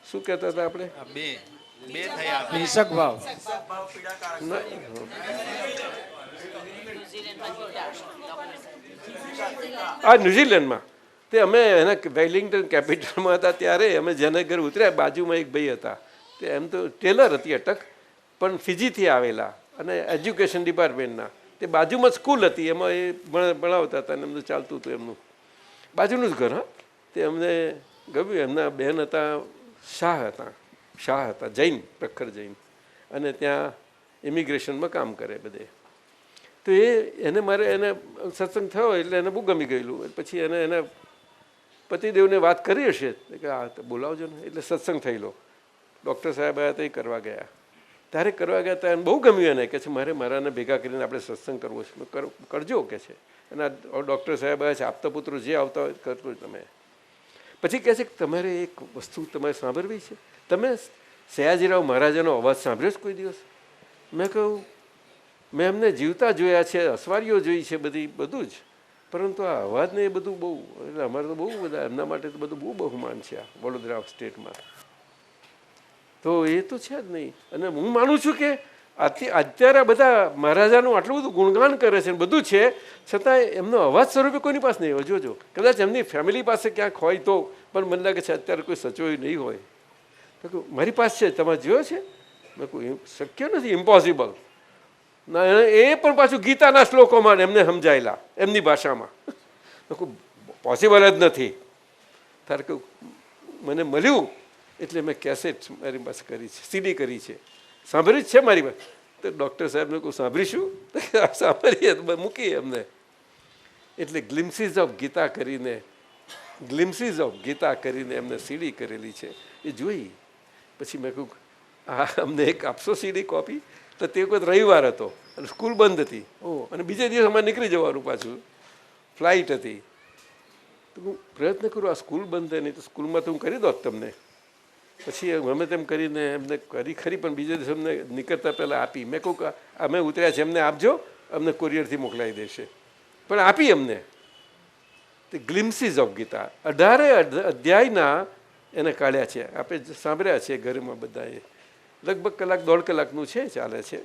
શું કહેતા હતા આપણે? બે થયા. હિંસક ભાવ. આ ન્યૂઝીલેન્ડમાં તે અમે એના વેલિંગ્ટન કેપિટલમાં હતા ત્યારે અમે જેના ઘર ઉતર્યા, બાજુમાં એક ભાઈ હતા. તે એમ તો ટેલર હતી અટક, પણ ફિજીથી આવેલા અને એજ્યુકેશન ડિપાર્ટમેન્ટના. તે બાજુમાં સ્કૂલ હતી, એમાં એ ભણાવતા હતા અને એમનું ચાલતું હતું એમનું બાજુનું જ ઘર. હા, તે અમને ગમ્યું. એમના બહેન હતા શાહ હતા જૈન, પ્રખર જૈન, અને ત્યાં ઇમિગ્રેશનમાં કામ કરે બધે. તો એને સત્સંગ થયો એટલે એને બહુ ગમી ગયેલું. પછી એને પતિદેવને વાત કરી હશે કે આ બોલાવજો ને, એટલે સત્સંગ થયેલો. ડૉક્ટર સાહેબ આવ્યા તો એ કરવા ગયા. ત્યારે કરવા ગયા ત્યારે બહુ ગમ્યું એને. કે છે મારાને ભેગા કરીને આપણે સત્સંગ કરવો છે. કરજો કે છે. અને આ ડૉક્ટર સાહેબ આવ્યા છે, આપતા પુત્રો જે આવતા હોય કરજો તમે. પછી કહે છે કે તમારે એક વસ્તુ તમારે સાંભળવી છે. તમે સયાજીરાવ મહારાજાનો અવાજ સાંભળ્યો છે કોઈ દિવસ? મેં કહ્યું મેં એમને જીવતા જોયા છે, અસવારીઓ જોઈ છે બધું જ, પરંતુ આ અવાજને એ બધું બહુ, એટલે અમારે તો બહુ બધા એમના માટે તો બધું બહુ બહુમાન છે આ વડોદરા સ્ટેટમાં. તો એ તો છે જ નહીં. અને હું માનું છું કે અત્યારે બધા મહારાજાનું આટલું બધું ગુણગાન કરે છે, બધું છે, છતાં એમનો અવાજ સ્વરૂપે કોઈની પાસે નહીં હોય. જોજો, કદાચ એમની ફેમિલી પાસે ક્યાંક હોય તો, પણ મને લાગે છે અત્યારે કોઈ સચોયું નહીં હોય. તો મારી પાસે છે, તમારે જોયો છે? મેં કોઈ શક્ય નથી, ઇમ્પોસિબલ. ના, એ પણ પાછું ગીતાના શ્લોકોમાં એમને સમજાયેલા એમની ભાષામાં. પોસિબલ જ નથી. તારે કહું મને મળ્યું એટલે મેં કેસેટ મારી પાસે કરી છે, સીડી કરી છે, સાંભળી જ છે મારી પાસે. તો ડૉક્ટર સાહેબને કહું સાંભળીશું? સાંભળીએ મૂકીએ એમને. એટલે ગ્લિમ્સીસ ઓફ ગીતા કરીને એમને સીડી કરેલી છે, એ જોઈ. પછી મેં કહું હા અમને એક આપશો સીડી કોપી? તો તે વખત રવિવાર હતો અને સ્કૂલ બંધ હતી. અને બીજે દિવસ અમારે નીકળી જવાનું પાછું, ફ્લાઇટ હતી. તો હું પ્રયત્ન કરું આ સ્કૂલ બંધ થાય નહીં તો સ્કૂલમાં તો હું કરી દોત તમને. પછી ગમે તેમ કરીને એમને કરી ખરી, પણ બીજે દિવસે અમને નીકળતા પહેલાં આપી. મેં કહું કે અમે ઉતર્યા છે, એમને આપજો, અમને કુરિયરથી મોકલાવી દેશે. પણ આપી અમને. તે ગ્લિમ્સીસ ઓફ ગીતા 18 અધ્યાયના એને કાઢ્યા છે. આપણે સાંભળ્યા છે ઘરમાં બધાએ. લગભગ કલાક 1.5 કલાકનું છે, ચાલે છે.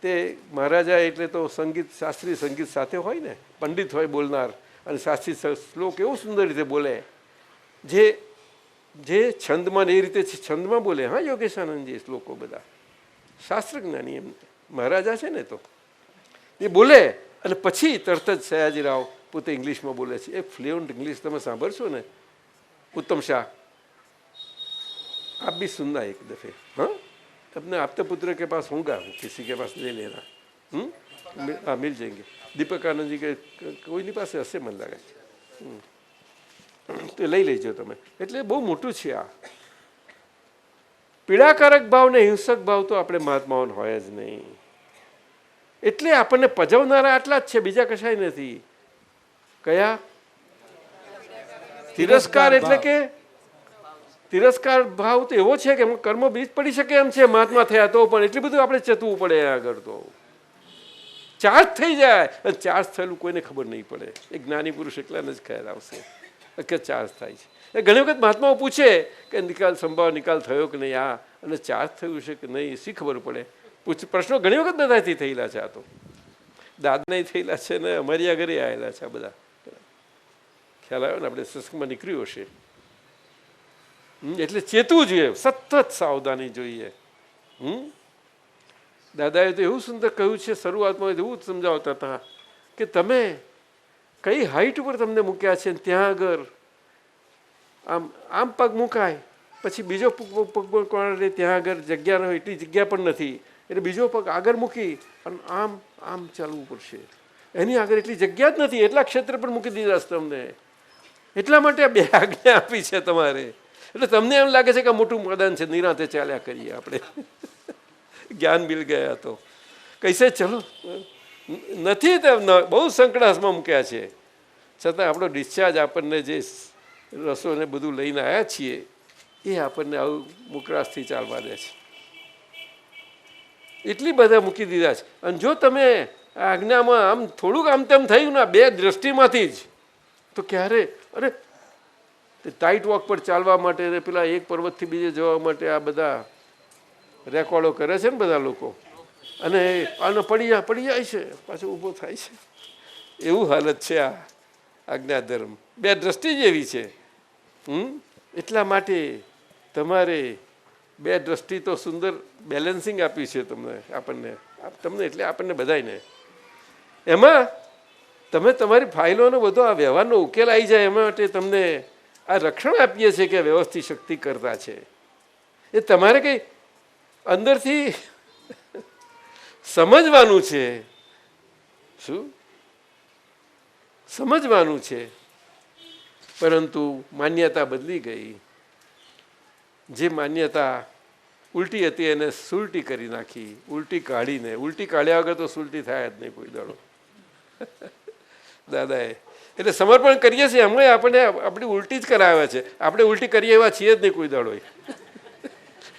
તે મહારાજા એટલે તો સંગીત, શાસ્ત્રીય સંગીત સાથે હોય ને, પંડિત હોય બોલનાર, અને શાસ્ત્રીય શ્લોક એવું સુંદર રીતે બોલે, જે છંદમાં એ રીતે છંદમાં બોલે. હા, યોગેશાનંદજી શ્લોકો બધા શાસ્ત્ર જ્ઞાની એમ મહારાજા છે ને, તો એ બોલે અને પછી તરત જ સયાજીરાવ પોતે ઇંગ્લિશમાં બોલે છે. એ ફ્લુઅન્ટ ઇંગ્લિશ તમે સાંભળશો ને. उत्तम शाह, आप भी सुनना एक दफ़े. हाँ, अपने आपते पुत्र के पास होगा, किसी के पास ले लेना. हाँ, मिल जाएंगे. दीपक आनंद जी के કોઈની પાસે હશે મને લાગે છે, તો લઈ લેજો તમે. એટલે બહુ મોટું છે આ. પીડાકારક ભાવ ને હિંસક ભાવ તો આપણે મહાત્માઓને હોય જ નહીં. એટલે આપણને પજવનારા આટલા જ છે, બીજા કશાય નથી. કયા? તિરસ્કાર. એટલે કે તિરસ્કાર ભાવ તો એવો છે કે કર્મ બીજ પડી શકે એમ છે મહાત્મા થયા તો, પણ એટલું બધું આપણે ચતવું પડે આગળ. તો ચાર્જ થઈ જાય, અને ચાર્જ થયેલું કોઈને ખબર નહીં પડે. એ જ્ઞાની પુરુષ એકલાને જ ખ્યાલ આવશે કે ચાર્જ થાય છે. એ ઘણી વખત મહાત્માઓ પૂછે કે નિકાલ સંભાવ નિકાલ થયો કે નહીં, આ અને ચાર્જ થયું છે કે નહીં, શી ખબર પડે? પ્રશ્નો ઘણી વખત બધાથી થયેલા છે. આ તો દાદાને થયેલા છે ને અમારી આગળ આવેલા છે આ બધા. ખ્યાલ આવ્યો ને? આપણે સત્સંગમાં નીકળ્યું હશે. એટલે ચેતવું જોઈએ, સતત સાવધાની જોઈએ. દાદાએ તો એવું સુંદર કહ્યું છે, શરૂઆતમાં એવું જ સમજાવતા હતા કે તમે કઈ હાઈટ ઉપર તમને મૂક્યા છે, ત્યાં આગળ આમ આમ પગ મુકાય, પછી બીજો પગ કોણે ત્યાં આગળ જગ્યા ન હોય, એટલી જગ્યા પણ નથી, એટલે બીજો પગ આગળ મૂકી અને આમ આમ ચાલવું પડશે. એની આગળ એટલી જગ્યા જ નથી, એટલા ક્ષેત્ર પર મૂકી દીધા છે તમને. એટલા માટે આ બે આજ્ઞા આપી છે તમારે. એટલે તમને એમ લાગે છે કે મોટું મેદાન છે, નિરાંતે ચાલ્યા કરીએ આપણે. જ્ઞાન મિલ ગયા તો કૈસે ચલો નથી, બહુ સંકટાસમાં મૂક્યા છે. છતાં આપણો ડિસ્ચાર્જ આપણને જે રસો ને બધું લઈને આવ્યા છીએ એ આપણને આવું મુકરાશથી ચાલવા દે છે. એટલી બધા મૂકી દીધા છે. અને જો તમે આજ્ઞામાં આમ થોડુંક આમ તેમ થયું ને બે દ્રષ્ટિમાંથી જ, તો ક્યારે અરે ટાઈટ વોક પર ચાલવા માટે ને પેલા એક પર્વતથી બીજે જવા માટે આ બધા રેકોર્ડો કરે છે ને બધા લોકો, અને આનો પડી જાય છે, પાછો ઊભો થાય છે. એવું હાલત છે આ આજ્ઞાધર્મ. બે દ્રષ્ટિ જેવી છે. એટલા માટે તમારે બે દ્રષ્ટિ તો સુંદર બેલેન્સિંગ આપ્યું છે તમને, તમને એટલે આપણને બધાને. એમાં તમે તમારી ફાઇલોનો બધો આ વ્યવહારનો ઉકેલ આવી જાય એમાં માટે તમને આ રક્ષણ આપીએ છીએ કે વ્યવસ્થિત શક્તિ કરતા છે. એ તમારે કંઈ અંદરથી સમજવાનું છે. શું સમજવાનું છે? પરંતુ માન્યતા બદલી ગઈ. જે માન્યતા ઉલટી હતી એને સુલટી કરી નાખી, ઉલટી કાઢીને. ઉલટી કાઢ્યા વગર તો સુલટી થાય જ નહીં કોઈ દાડો દાદાએ. એટલે સમર્પણ કરીએ છીએ અમે, આપણે આપણી ઉલટી જ કરાવે છે. આપણે ઉલટી કરીએ એવા છીએ જ નહીં કોઈ દાડો.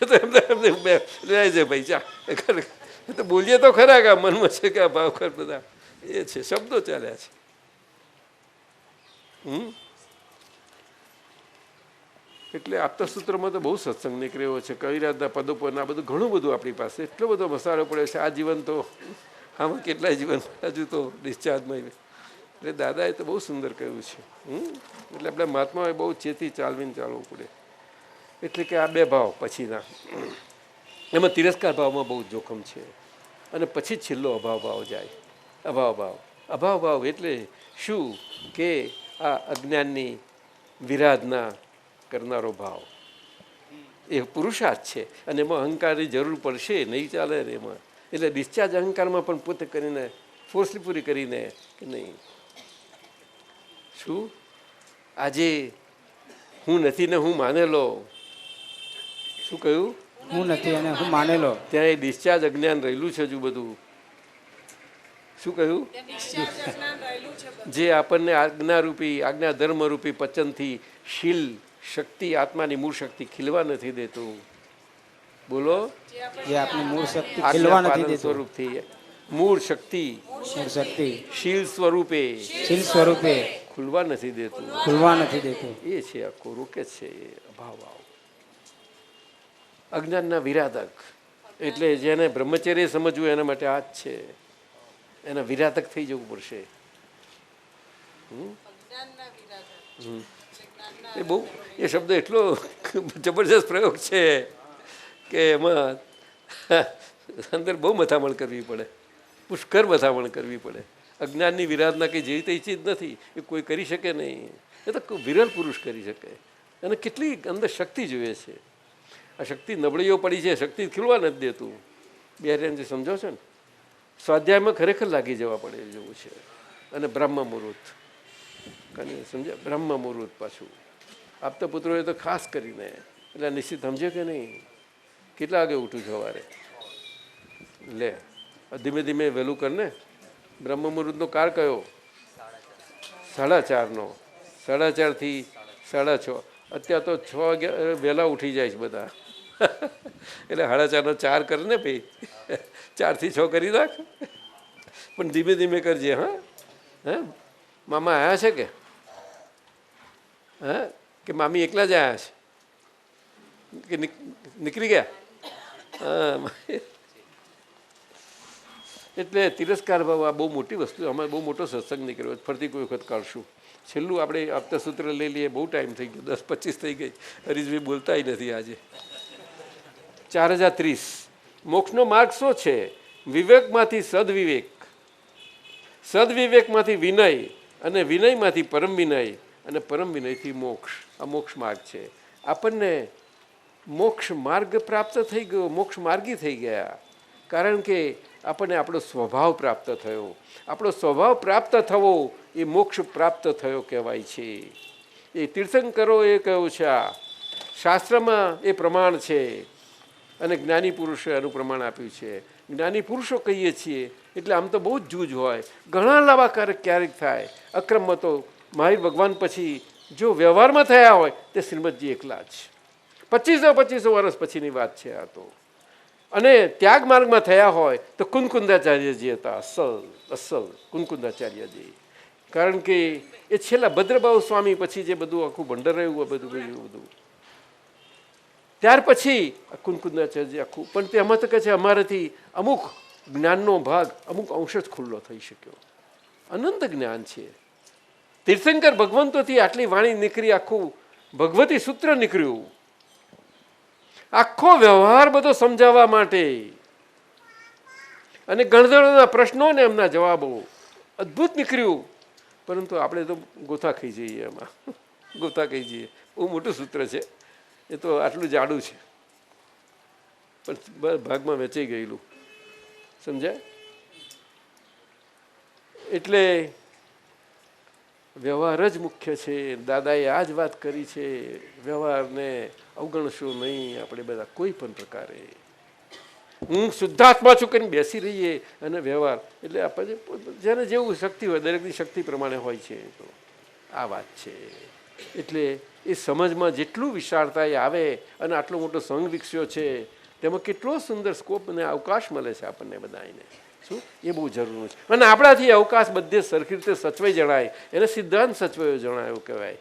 છે ભાઈ ચા તો બોલીએ તો ખરા કે મનમાં છે કે આ ભાવ ખર બધા એ છે, શબ્દો ચાલ્યા છે. એટલે આપતા સૂત્રમાં તો બહુ સત્સંગ નીકળ્યો છે. કવિરાજના પદો પર આ બધું ઘણું બધું આપણી પાસે એટલો બધો મસાલો પડ્યો છે. આ જીવન તો આમાં કેટલાય જીવન હજુ તો ડિસ્ચાર્જમાં. એટલે દાદાએ તો બહુ સુંદર કહ્યું છે. એટલે આપણે મહાત્માએ બહુ ચેતી ચાલવીને ચાલવું પડે. એટલે કે આ બે ભાવ પછીના, એમાં તિરસ્કાર ભાવમાં બહુ જોખમ છે. અને પછી છેલ્લો અભાવ ભાવ જાય. અભાવ ભાવ એટલે શું કે આ અજ્ઞાનની વિરાધના કરનારો ભાવ, એ પુરુષાર્થ છે. અને એમાં અહંકારની જરૂર પડશે, નહીં ચાલે ને એમાં. એટલે ડિસ્ચાર્જ અહંકારમાં પણ પોતે કરીને ફોર્સલી પૂરી કરીને કે નહીં શું આજે હું નથી ને હું માનેલો. શું કહ્યું? હું નથી અને હું માનેલો. ત્યાં એ ડિસ્ચાર્જ અજ્ઞાન રહેલું છે હજુ બધું. શું કહ્યું? જે આપણને આજ્ઞારૂપી આજ્ઞા ધર્મરૂપી પચનથી શીલ શક્તિ આત્માની મૂળ શક્તિ ખીલવા નથી દેતું. બોલો. જે આપની મૂળ શક્તિ ખીલવા નથી આજ્ઞાપાલન દેતું. સ્વરૂપથી મૂળ શક્તિ મૂળ શક્તિ શીલ સ્વરૂપે શીલ સ્વરૂપે ખુલવા નથી દેતું. ખુલવા નથી દેતું. એ છે આખું રોકે છે એ અભાવ. અજ્ઞાનના વિરાધક એટલે જેને બ્રહ્મચર્ય સમજવું એના માટે આ જ છે. એના વિરાધક થઈ જવું પડશે. એ બહુ એ શબ્દ એટલો જબરજસ્ત પ્રયોગ છે કે એમાં અંદર બહુ મથામણ કરવી પડે, પુષ્કર મથામણ કરવી પડે. અજ્ઞાનની વિરાધના કંઈ જેવી તે ચીજ નથી, એ કોઈ કરી શકે નહીં. એ તો વિરલ પુરુષ કરી શકે. અને કેટલી અંદર શક્તિ જોઈએ છે. આ શક્તિ નબળીઓ પડી છે, શક્તિ ખીલવા નથી દેતું. બિહારીને સમજો છો ને, સ્વાધ્યાયમાં ખરેખર લાગી જવા પડે જેવું છે. અને બ્રહ્મ મુહૂર્ત સમજ્યા, બ્રહ્મ મુહૂર્ત પાછું આપતા પુત્રોએ તો ખાસ કરીને એટલે નિશ્ચિત સમજે કે નહીં. કેટલા વાગે ઉઠું સવારે? લે ધીમે ધીમે વહેલું કર ને. બ્રહ્મ મુહૂર્તનો કાળ કયો? 4:30નો. 4:30થી 6:30. અત્યારે તો 6 વાગ્યા વહેલા ઉઠી જાય છે બધા. એટલે 4:30નો 4 કરે ને ભાઈ, 4થી 6 કરી નાખ. પણ ધીમે ધીમે કરજે. હા હે મામા આવ્યા છે કે હા કે મામી એકલા જ આવ્યા છે કે નીકળી ગયા? હા. એટલે તિરસ્કાર ભાવ આ બહુ મોટી વસ્તુ. અમે બહુ મોટો સત્સંગ નીકળ્યો, ફરતી કોઈ વખત કાઢશું. છેલ્લું આપણે આપતા સૂત્ર લઈ લઈએ. બહુ ટાઈમ થઈ ગયો, 10:25 થઈ ગઈ. હરીશભાઈ બોલતાય નથી આજે. 4030 મોક્ષનો માર્ગ શું છે? વિવેકમાંથી સદવિવેક, સદવિવેકમાંથી વિનય, અને વિનયમાંથી પરમ વિનય, અને પરમ વિનયથી મોક્ષ. આ મોક્ષ માર્ગ છે. આપણને મોક્ષ માર્ગ પ્રાપ્ત થઈ ગયો, મોક્ષ માર્ગી થઈ ગયા. કારણ કે આપણને આપણો સ્વભાવ પ્રાપ્ત થયો. આપણો સ્વભાવ પ્રાપ્ત થવો એ મોક્ષ પ્રાપ્ત થયો કહેવાય છે. એ તીર્થંકરો એ કહ્યું છે. આ શાસ્ત્રમાં એ પ્રમાણ છે અને જ્ઞાની પુરુષોએ એનું પ્રમાણ આપ્યું છે. જ્ઞાની પુરુષો કહીએ છીએ એટલે આમ તો બહુ જ જૂજ હોય. ઘણા લાવા ક્યારેક થાય. અક્રમમાં તો મહાવીર ભગવાન પછી જો વ્યવહારમાં થયા હોય તે શ્રીમદજી એકલા જ. 2500 વર્ષ પછીની વાત છે આ તો. અને ત્યાગ માર્ગમાં થયા હોય તો કુંદકુંદાચાર્યજી હતા. અસલ કુંદકુંદાચાર્યજી. કારણ કે એ છેલ્લા ભદ્રભાવ સ્વામી પછી જે બધું આખું ભંડર રહ્યું બધું ત્યાર પછી કુંદકુંદાચાર્યજી આખું. પણ તેમાં તો કહે છે અમારાથી અમુક જ્ઞાનનો ભાગ અમુક અંશ જ ખુલ્લો થઈ શક્યો. અનંત જ્ઞાન છે. તીર્થંકર ભગવંતોથી આટલી વાણી નીકળી, આખું ભગવતી સૂત્ર નીકળ્યું. આખો વ્યવહાર બધો સમજાવવા માટે, અને ગણધરોના પ્રશ્નો ને એમના જવાબો અદ્ભુત નીકળ્યું. પરંતુ આપણે તો ગોથા ખાઈ જઈએ એમાં. ગોથા ખાઈ જઈએ. બહુ મોટું સૂત્ર છે એ તો. આટલું જાડું છે પણ ભાગમાં વેચાઈ ગયેલું. સમજાય? એટલે વ્યવહાર જ મુખ્ય છે. દાદાએ આ જ વાત કરી છે. વ્યવહારને અવગણશો નહીં આપણે બધા કોઈ પણ પ્રકારે. હું શુદ્ધાત્મા છું કરીને બેસી રહીએ અને વ્યવહાર એટલે આપણે જેને જેવું શક્તિ હોય દરેકની શક્તિ પ્રમાણે હોય છે. તો આ વાત છે. એટલે એ સમજમાં જેટલું વિશાળતા આવે અને આટલો મોટો સંઘ વિકસ્યો છે તેમાં કેટલો સુંદર સ્કોપ અને અવકાશ મળે છે આપણને બધાને. શું એ બહુ જરૂર છે. અને આપણાથી અવકાશ બધે સરખી રીતે સચવાઈ જણાય એને સિદ્ધાંત સચવાયો જણાય કહેવાય.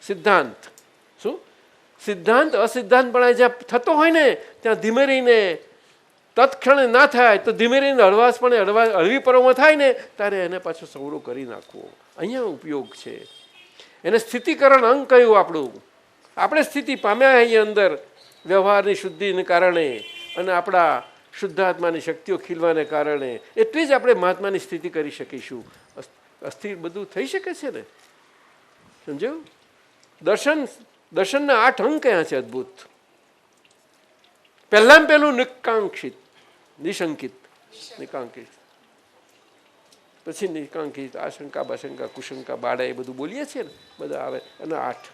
સિદ્ધાંત શું? સિદ્ધાંત અસિદ્ધાંત પણ જ્યાં થતો હોય ને ત્યાં ધીમે રહીને તત્ક્ષણે ના થાય તો ધીમે રહીને હળવાશ પણ હળવી પરોમાં થાય ને ત્યારે એને પાછો સવરો કરી નાખવો. અહીંયા ઉપયોગ છે. એને સ્થિતિકરણ અંગ કહ્યું આપણું. આપણે સ્થિતિ પામ્યા અહીંયા અંદર વ્યવહારની શુદ્ધિને કારણે અને આપણા શુદ્ધાત્માની શક્તિઓ ખીલવાને કારણે. એટલી જ આપણે મહાત્માની સ્થિતિ કરી શકીશું. અસ્થિર બધું થઈ શકે છે ને. સમજ્યું? દર્શનના 8 અંગ કયા છે અદ્ભુત. પહેલું નિકાંક્ષિત, નિશંકિત, નિકાંક્ષિત. પછી નિકાંક્ષિત, આશંકા, બાશંકા, કુશંકા, બાડા એ બધું બોલીએ છીએ ને બધા આવે. અને 8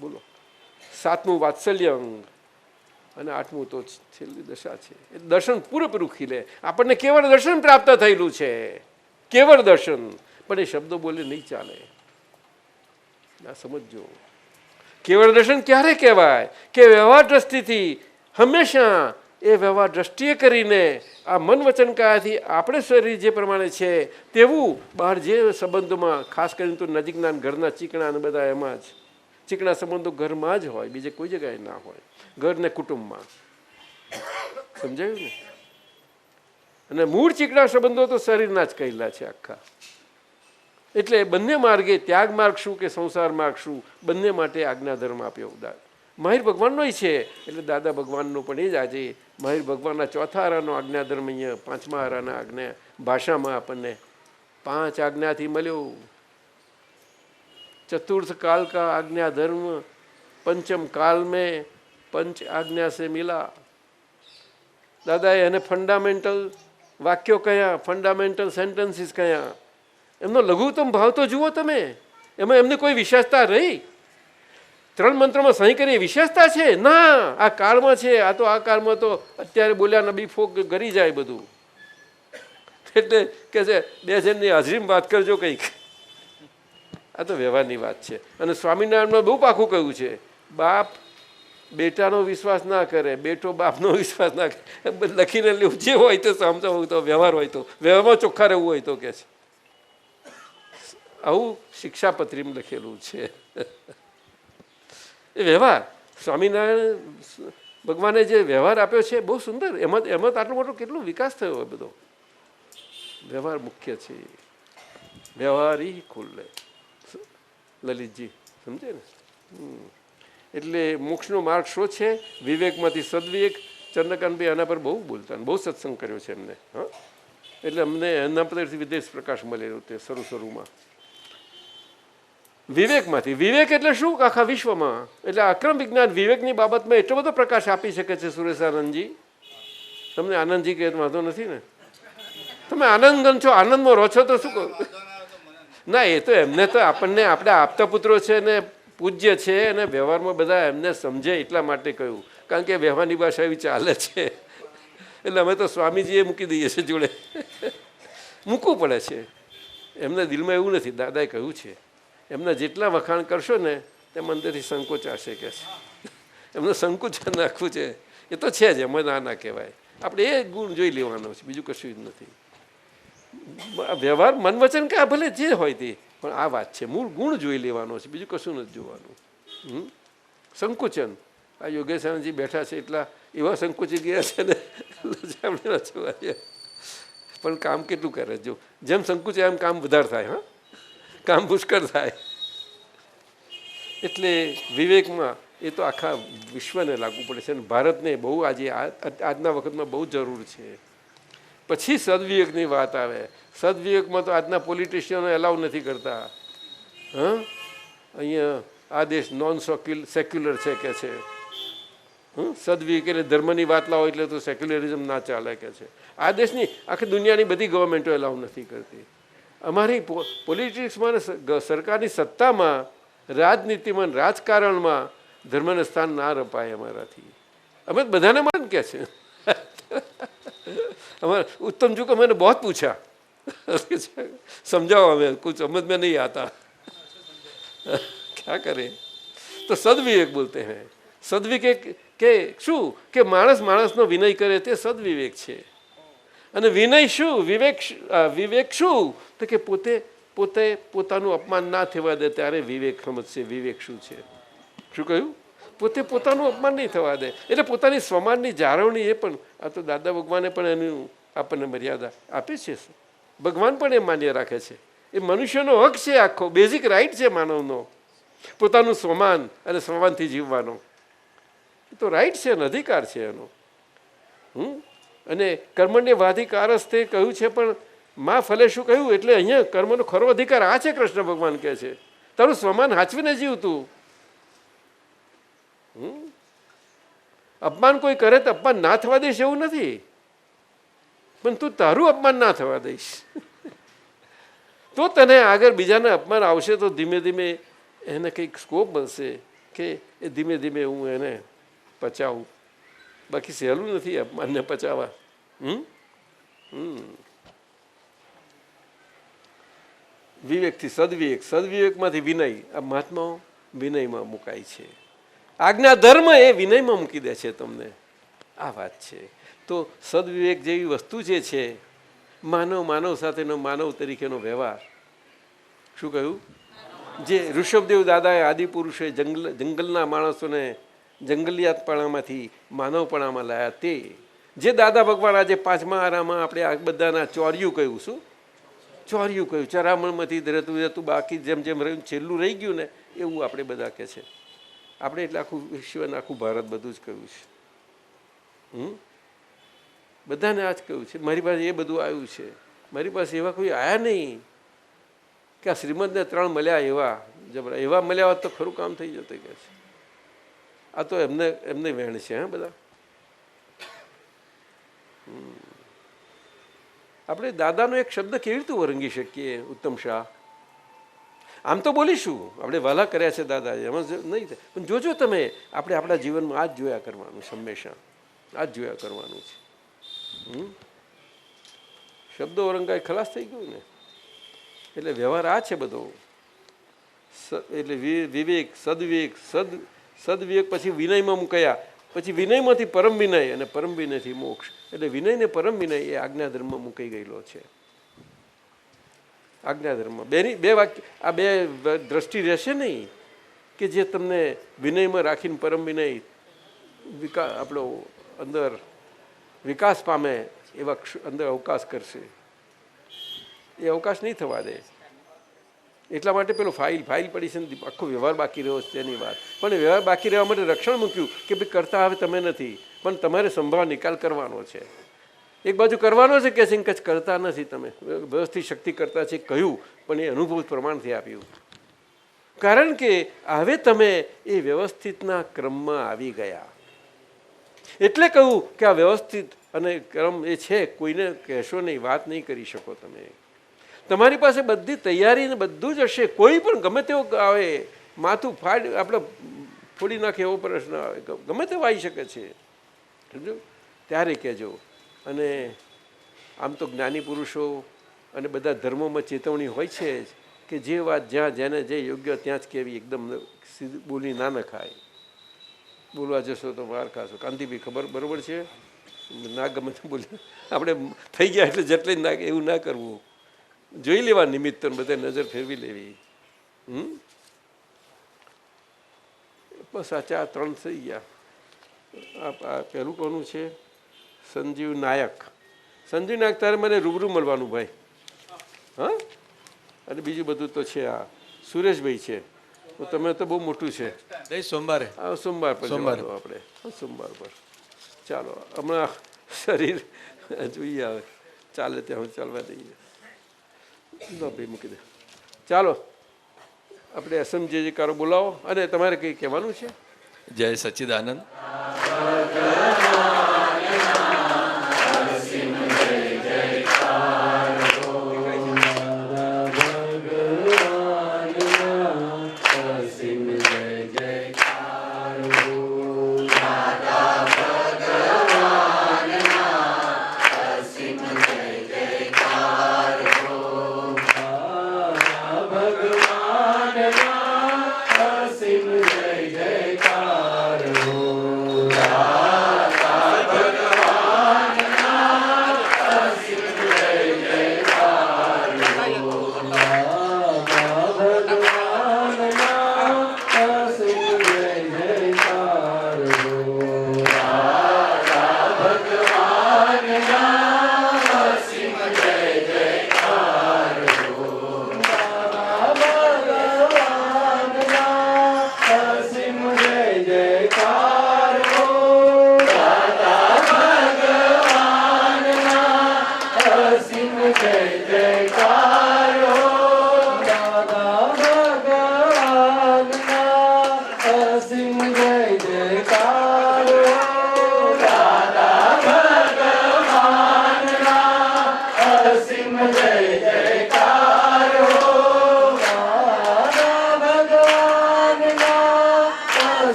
બોલો. 7મું વાત્સલ્ય અંગ અને 8મું તો છેલ્લી દશા છે. એ દર્શન પૂરેપૂરું ખીલે. આપણને કેવળ દર્શન પ્રાપ્ત થયેલું છે. કેવળ દર્શન. પણ એ શબ્દો બોલે નહીં ચાલે. ના સમજજો. કેવળ દર્શન ક્યારે કહેવાય કે વ્યવહાર દ્રષ્ટિથી હંમેશા એ વ્યવહાર દ્રષ્ટિએ કરીને આ મન વચન કાયાથી આપણે શરીર જે પ્રમાણે છે તેવું બહાર જે સંબંધોમાં, ખાસ કરીને તો નજીકના ઘરના ચીકણા અને બધા એમાં જ ચીકણા સંબંધો ઘરમાં જ હોય, બીજે કોઈ જગ્યાએ ના હોય, ઘર ને કુટુંબમાં. સમજાયું ને? અને મૂળ ચીકણા સંબંધો તો શરીરના જ કહેલા છે આખા. એટલે બંને માર્ગે ત્યાગ માર્ગ શું કે સંસાર માર્ગ શું, બંને માટે આજ્ઞાધર્મ આપ્યો. મહાવીર ભગવાનનો છે એટલે દાદા ભગવાનનો પણ એ જ આજે મહાવીર ભગવાનના ચોથા આરાનો આજ્ઞાધર્મ અહીંયા પાંચમા આરાના આજ્ઞા ભાષામાં આપણને 5 આજ્ઞાથી મળ્યો. चतुर्थ काल का आज्ञा धर्म, पंचम काल में पंच आज्ञा से मिला. દાદાએ એને ફંડામેન્ટલ વાક્યો કયા, ફંડામેન્ટલ સેન્ટેન્સીસ કયા. એમનો લઘુત્તમ ભાવ તો જુઓ તમે, એમાં એમને કોઈ વિશેષતા રહી? 3 મંત્રોમાં સહી કરી વિશેષતા છે? ના, આ કાળમાં છે. આ તો આ કાળમાં તો અત્યારે બોલ્યા નબી ફોક ગરી જાય બધું. એટલે કે છે 2 જણની હાજરીમાં વાત કરજો કંઈક. આ તો વ્યવહારની વાત છે. અને સ્વામિનારાયણમાં બહુ પાકું કહ્યું છે, બાપ બેટાનો વિશ્વાસ ના કરે, બેટો બાપનો વિશ્વાસ ના કરે. લખીને લેવું જે હોય તો સમજો હોય તો, વ્યવહાર હોય તો, વ્યવહારમાં ચોખ્ખા રહેવું હોય તો કે છે. આવું શિક્ષાપત્રીમાં લખેલું છે. એ વ્યવહાર સ્વામિનારાયણ ભગવાને જે વ્યવહાર આપ્યો છે બહુ સુંદર. એમાં આટલો મોટો કેટલો વિકાસ થયો હોય બધો. વ્યવહાર મુખ્ય છે. વ્યવહારી ખુલ્લે લલિતજી સમજે ને. એટલે મોક્ષનો માર્ગ શું છે? વિવેકમાંથી સદવિવેક. ચંદ્રકાંતભાઈ આના પર બહુ બોલતા, બહુ સત્સંગ કર્યો છે એમને. હા, એટલે અમને એના પરથી વિદેશ પ્રકાશ મળેલો તે શરૂમાં. વિવેકમાંથી. વિવેક એટલે શું? આખા વિશ્વમાં. એટલે અક્રમ વિજ્ઞાન વિવેકની બાબતમાં એટલો બધો પ્રકાશ આપી શકે છે. સુરેશ આનંદજી, તમને આનંદજી કહે વાંધો નથી ને? તમે આનંદગન છો, આનંદમાં રહો છો તો શું કહો? ના, એ તો એમને તો આપણને આપણા આપતા પુત્રો છે ને પૂજ્ય છે, અને વ્યવહારમાં બધા એમને સમજે એટલા માટે કહ્યું. કારણ કે વ્યવહારની ભાષા એવી ચાલે છે. એટલે અમે તો સ્વામીજીએ મૂકી દઈએ છીએ જોડે. મૂકવું પડે છે. એમના દિલમાં એવું નથી. દાદાએ કહ્યું છે એમના જેટલા વખાણ કરશો ને તેમ અંદરથી સંકોચ આવશે કે છે. એમને સંકુચન નાખવું છે. એ તો છે જ, એમાં ના કહેવાય. આપણે એ ગુણ જોઈ લેવાનો છે, બીજું કશું જ નથી. વ્યવહાર મન વચન કે ભલે જે હોય તે, પણ આ વાત છે મૂળ ગુણ જોઈ લેવાનો છે, બીજું કશું નથી જોવાનું. સંકુચન. આ યોગેશાનંદજી બેઠા છે એટલા એવા સંકુચી ગયા છે ને પણ કામ કેટલું કરે. જો જેમ સંકુચે એમ કામ વધારે થાય. હા, કામ પુષ્કળ થાય. એટલે વિવેકમાં એ તો આખા વિશ્વને લાગુ પડે છે અને ભારતને બહુ આજે આજના વખતમાં બહુ જરૂર છે. પછી સદવિવેકની વાત આવે. સદવિવેકમાં તો આજના પોલિટિશિયનો એલાઉ નથી કરતા. હા, અહીંયા આ દેશ નોન સેક્યુલર છે કે છે. સદવિવેક એટલે ધર્મની વાત લાવો એટલે તો સેક્યુલરિઝમ ના ચાલે કે છે. આ દેશની આખી દુનિયાની બધી ગવર્મેન્ટો એલાઉ નથી કરતી. અમારી પોલિટિક્સમાં સરકારની સત્તામાં, રાજનીતિમાં, રાજકારણમાં ધર્મને સ્થાન ના રપાય અમારાથી. અમે બધાને મન કે છે. हमारे उत्तम जी को मैंने बहुत पूछा, समझाओ हमें, कुछ समझ में नहीं आता, क्या करें. तो सदविवेक बोलते हैं. સદવિવેક કે શું? કે માણસ માણસનો વિનય કરે તે સદવિવેક છે. અને વિનય શું? વિવેક શું? તો કે પોતે પોતાનું અપમાન ના થવા દે ત્યારે વિવેક સમજશે વિવેક શું છે. શું કહ્યું? પોતે પોતાનું અપમાન નહીં થવા દે. એટલે પોતાની સ્વમાનની જાળવણી. એ પણ આ તો દાદા ભગવાને પણ એનું આપણને મર્યાદા આપી છે. ભગવાન પણ એ માન્ય રાખે છે. એ મનુષ્યનો હક છે, આખો બેઝિક રાઈટ છે માનવનો, પોતાનું સ્વમાન અને સ્વમાનથી જીવવાનો. એ તો રાઈટ છે અને અધિકાર છે એનો. અને કર્મને વાધિકારસ્તે કહ્યું છે, પણ માં ફલે શું કહ્યું? એટલે અહીંયા કર્મનો ખરો અધિકાર આ છે. કૃષ્ણ ભગવાન કહે છે તારું સ્વમાન હાચવીને જીવતું. અપમાન કોઈ કરે તો અપમાન ના થવા દઈશ એવું નથી, પણ તું તારું અપમાન ના થવા દઈશ તો તને આગળ બીજાને અપમાન આવશે તો ધીમે ધીમે એને કંઈક સ્કોપ મળશે કે એ ધીમે ધીમે હું એને પચાવું. બાકી સહેલું નથી અપમાનને પચાવવા. વિવેકથી સદવિવેક, સદવિવેકમાંથી વિનય. આ મહાત્માઓ વિનયમાં મુકાય છે. આજ્ઞા ધર્મ એ વિનયમાં મૂકી દે છે તમને. આ વાત છે. તો સદવિવેક જેવી વસ્તુ જે છે, માનવ સાથેનો માનવ તરીકેનો વ્યવહાર. શું કહ્યું? જે ઋષભદેવ દાદાએ આદિપુરુષે જંગલના માણસોને જંગલિયાતપણામાંથી માનવપણામાં લાયા, તે જે દાદા ભગવાન આજે 5મા આરામાં આપણે આ બધાના ચોર્યું કહ્યું. શું ચોર્યું કહ્યું? ચરામણમાંથી રહેતું રહેતું બાકી જેમ જેમ રહ્યું છેલ્લું રહી ગયું ને, એવું આપણે બધા કહે છે. આપણે એટલે આખું વિશ્વને આખું ભારત બધું જ કહ્યું છે. બધાને આ જ કહ્યું છે. મારી પાસે એ બધું આવ્યું છે. મારી પાસે એવા કોઈ આવ્યા નહીં કે આ શ્રીમદને 3 મળ્યા એવા જબરા. એવા મળ્યા હોત તો ખરું કામ થઈ જતું કે છે. આ તો એમને વેણ છે. હા, બધા આપણે દાદાનો એક શબ્દ કેવી રીતે વરંગી શકીએ? ઉત્તમ શાહ, આમ તો બોલીશું, આપણે વાલા કર્યા છે દાદાએ, એમાં નહીં થાય. પણ જોજો તમે, આપણે આપણા જીવનમાં આ જ જોયા કરવાનું છે. હંમેશા આ જ જોયા કરવાનું છે. શબ્દો ઓરંગાઈ ખલાસ થઈ ગયું ને. એટલે વ્યવહાર આ છે બધો. એટલે વિવેક, સદવિવેક, સદવિવેક પછી વિનયમાં મૂકાયા, પછી વિનયમાંથી પરમ વિનય, અને પરમ વિનયથી મોક્ષ. એટલે વિનય ને પરમ વિનય એ આજ્ઞાધર્મમાં મૂકાઈ ગયેલો છે. આજ્ઞાધર્મ બે વાક્ય, આ બે દ્રષ્ટિ રહેશે નહીં કે જે તમને વિનયમાં રાખીને પરમ વિનય આપણો અંદર વિકાસ પામે એવા અંદર અવકાશ કરશે. એ અવકાશ નહીં થવા દે. એટલા માટે પેલો ફાઇલ પડી છે ને આખો વ્યવહાર બાકી રહ્યો છે તેની વાત. પણ વ્યવહાર બાકી રહેવા માટે રક્ષણ મૂક્યું કે ભાઈ કરતા હવે તમે નથી, પણ તમારે સંભાવ નિકાલ કરવાનો છે. એક બાજુ કરવાનો છે કે કચ્છ કરતા નથી તમે, વ્યવસ્થિત શક્તિ કરતા છે કહ્યું, પણ એ અનુભવ પ્રમાણથી આપ્યું. કારણ કે હવે તમે એ વ્યવસ્થિતના ક્રમમાં આવી ગયા. એટલે કહ્યું કે આ વ્યવસ્થિત અને ક્રમ એ છે, કોઈને કહેશો નહીં, વાત નહીં કરી શકો તમે. તમારી પાસે બધી તૈયારી ને બધું જ હશે. કોઈ પણ ગમે તેવો આવે, માથું આપણે ફોડી નાખે એવો પ્રશ્ન આવે, ગમે તેવો આવી શકે છે. સમજો? ત્યારે કહેજો. અને આમ તો જ્ઞાની પુરુષો અને બધા ધર્મોમાં ચેતવણી હોય છે જ કે જે વાત જ્યાં જેને જે યોગ્ય ત્યાં જ કહેવી. એકદમ સીધી બોલી ના નખાય. બોલવા જશો તો વાર ખાશો. કાંતિભાઈ ખબર બરોબર છે? ના ગમે તો બોલી આપણે થઈ ગયા એટલે જેટલે ના એવું ના કરવું. જોઈ લેવા નિમિત્ત, બધા નજર ફેરવી લેવી. બસ આ 3 થઈ ગયા. આ પહેલું કોનું છે? સંજીવ નાયક. સંજીવ નાયક, તારે મને રૂબરૂ મળવાનું ભાઈ. હા, અને બીજું બધું તો છે. આ સુરેશભાઈ છે, તમે તો બહુ મોટું છે. સોમવારે સોમવાર પર આપણે સોમવાર પર. ચાલો, હમણાં શરીર જોઈએ આવે, ચાલે ત્યાં ચાલવા દઈએ. ભાઈ મૂકી દે. ચાલો, આપણે અસમજીકારો બોલાવો. અને તમારે કંઈ કહેવાનું છે? જય સચ્ચિદાનંદ. જય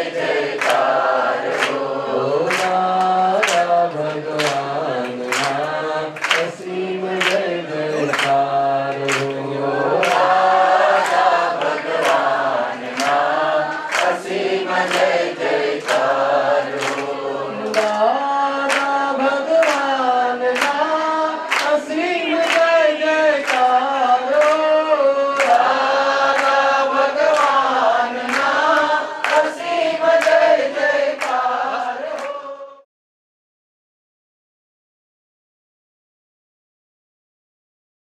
જયકાર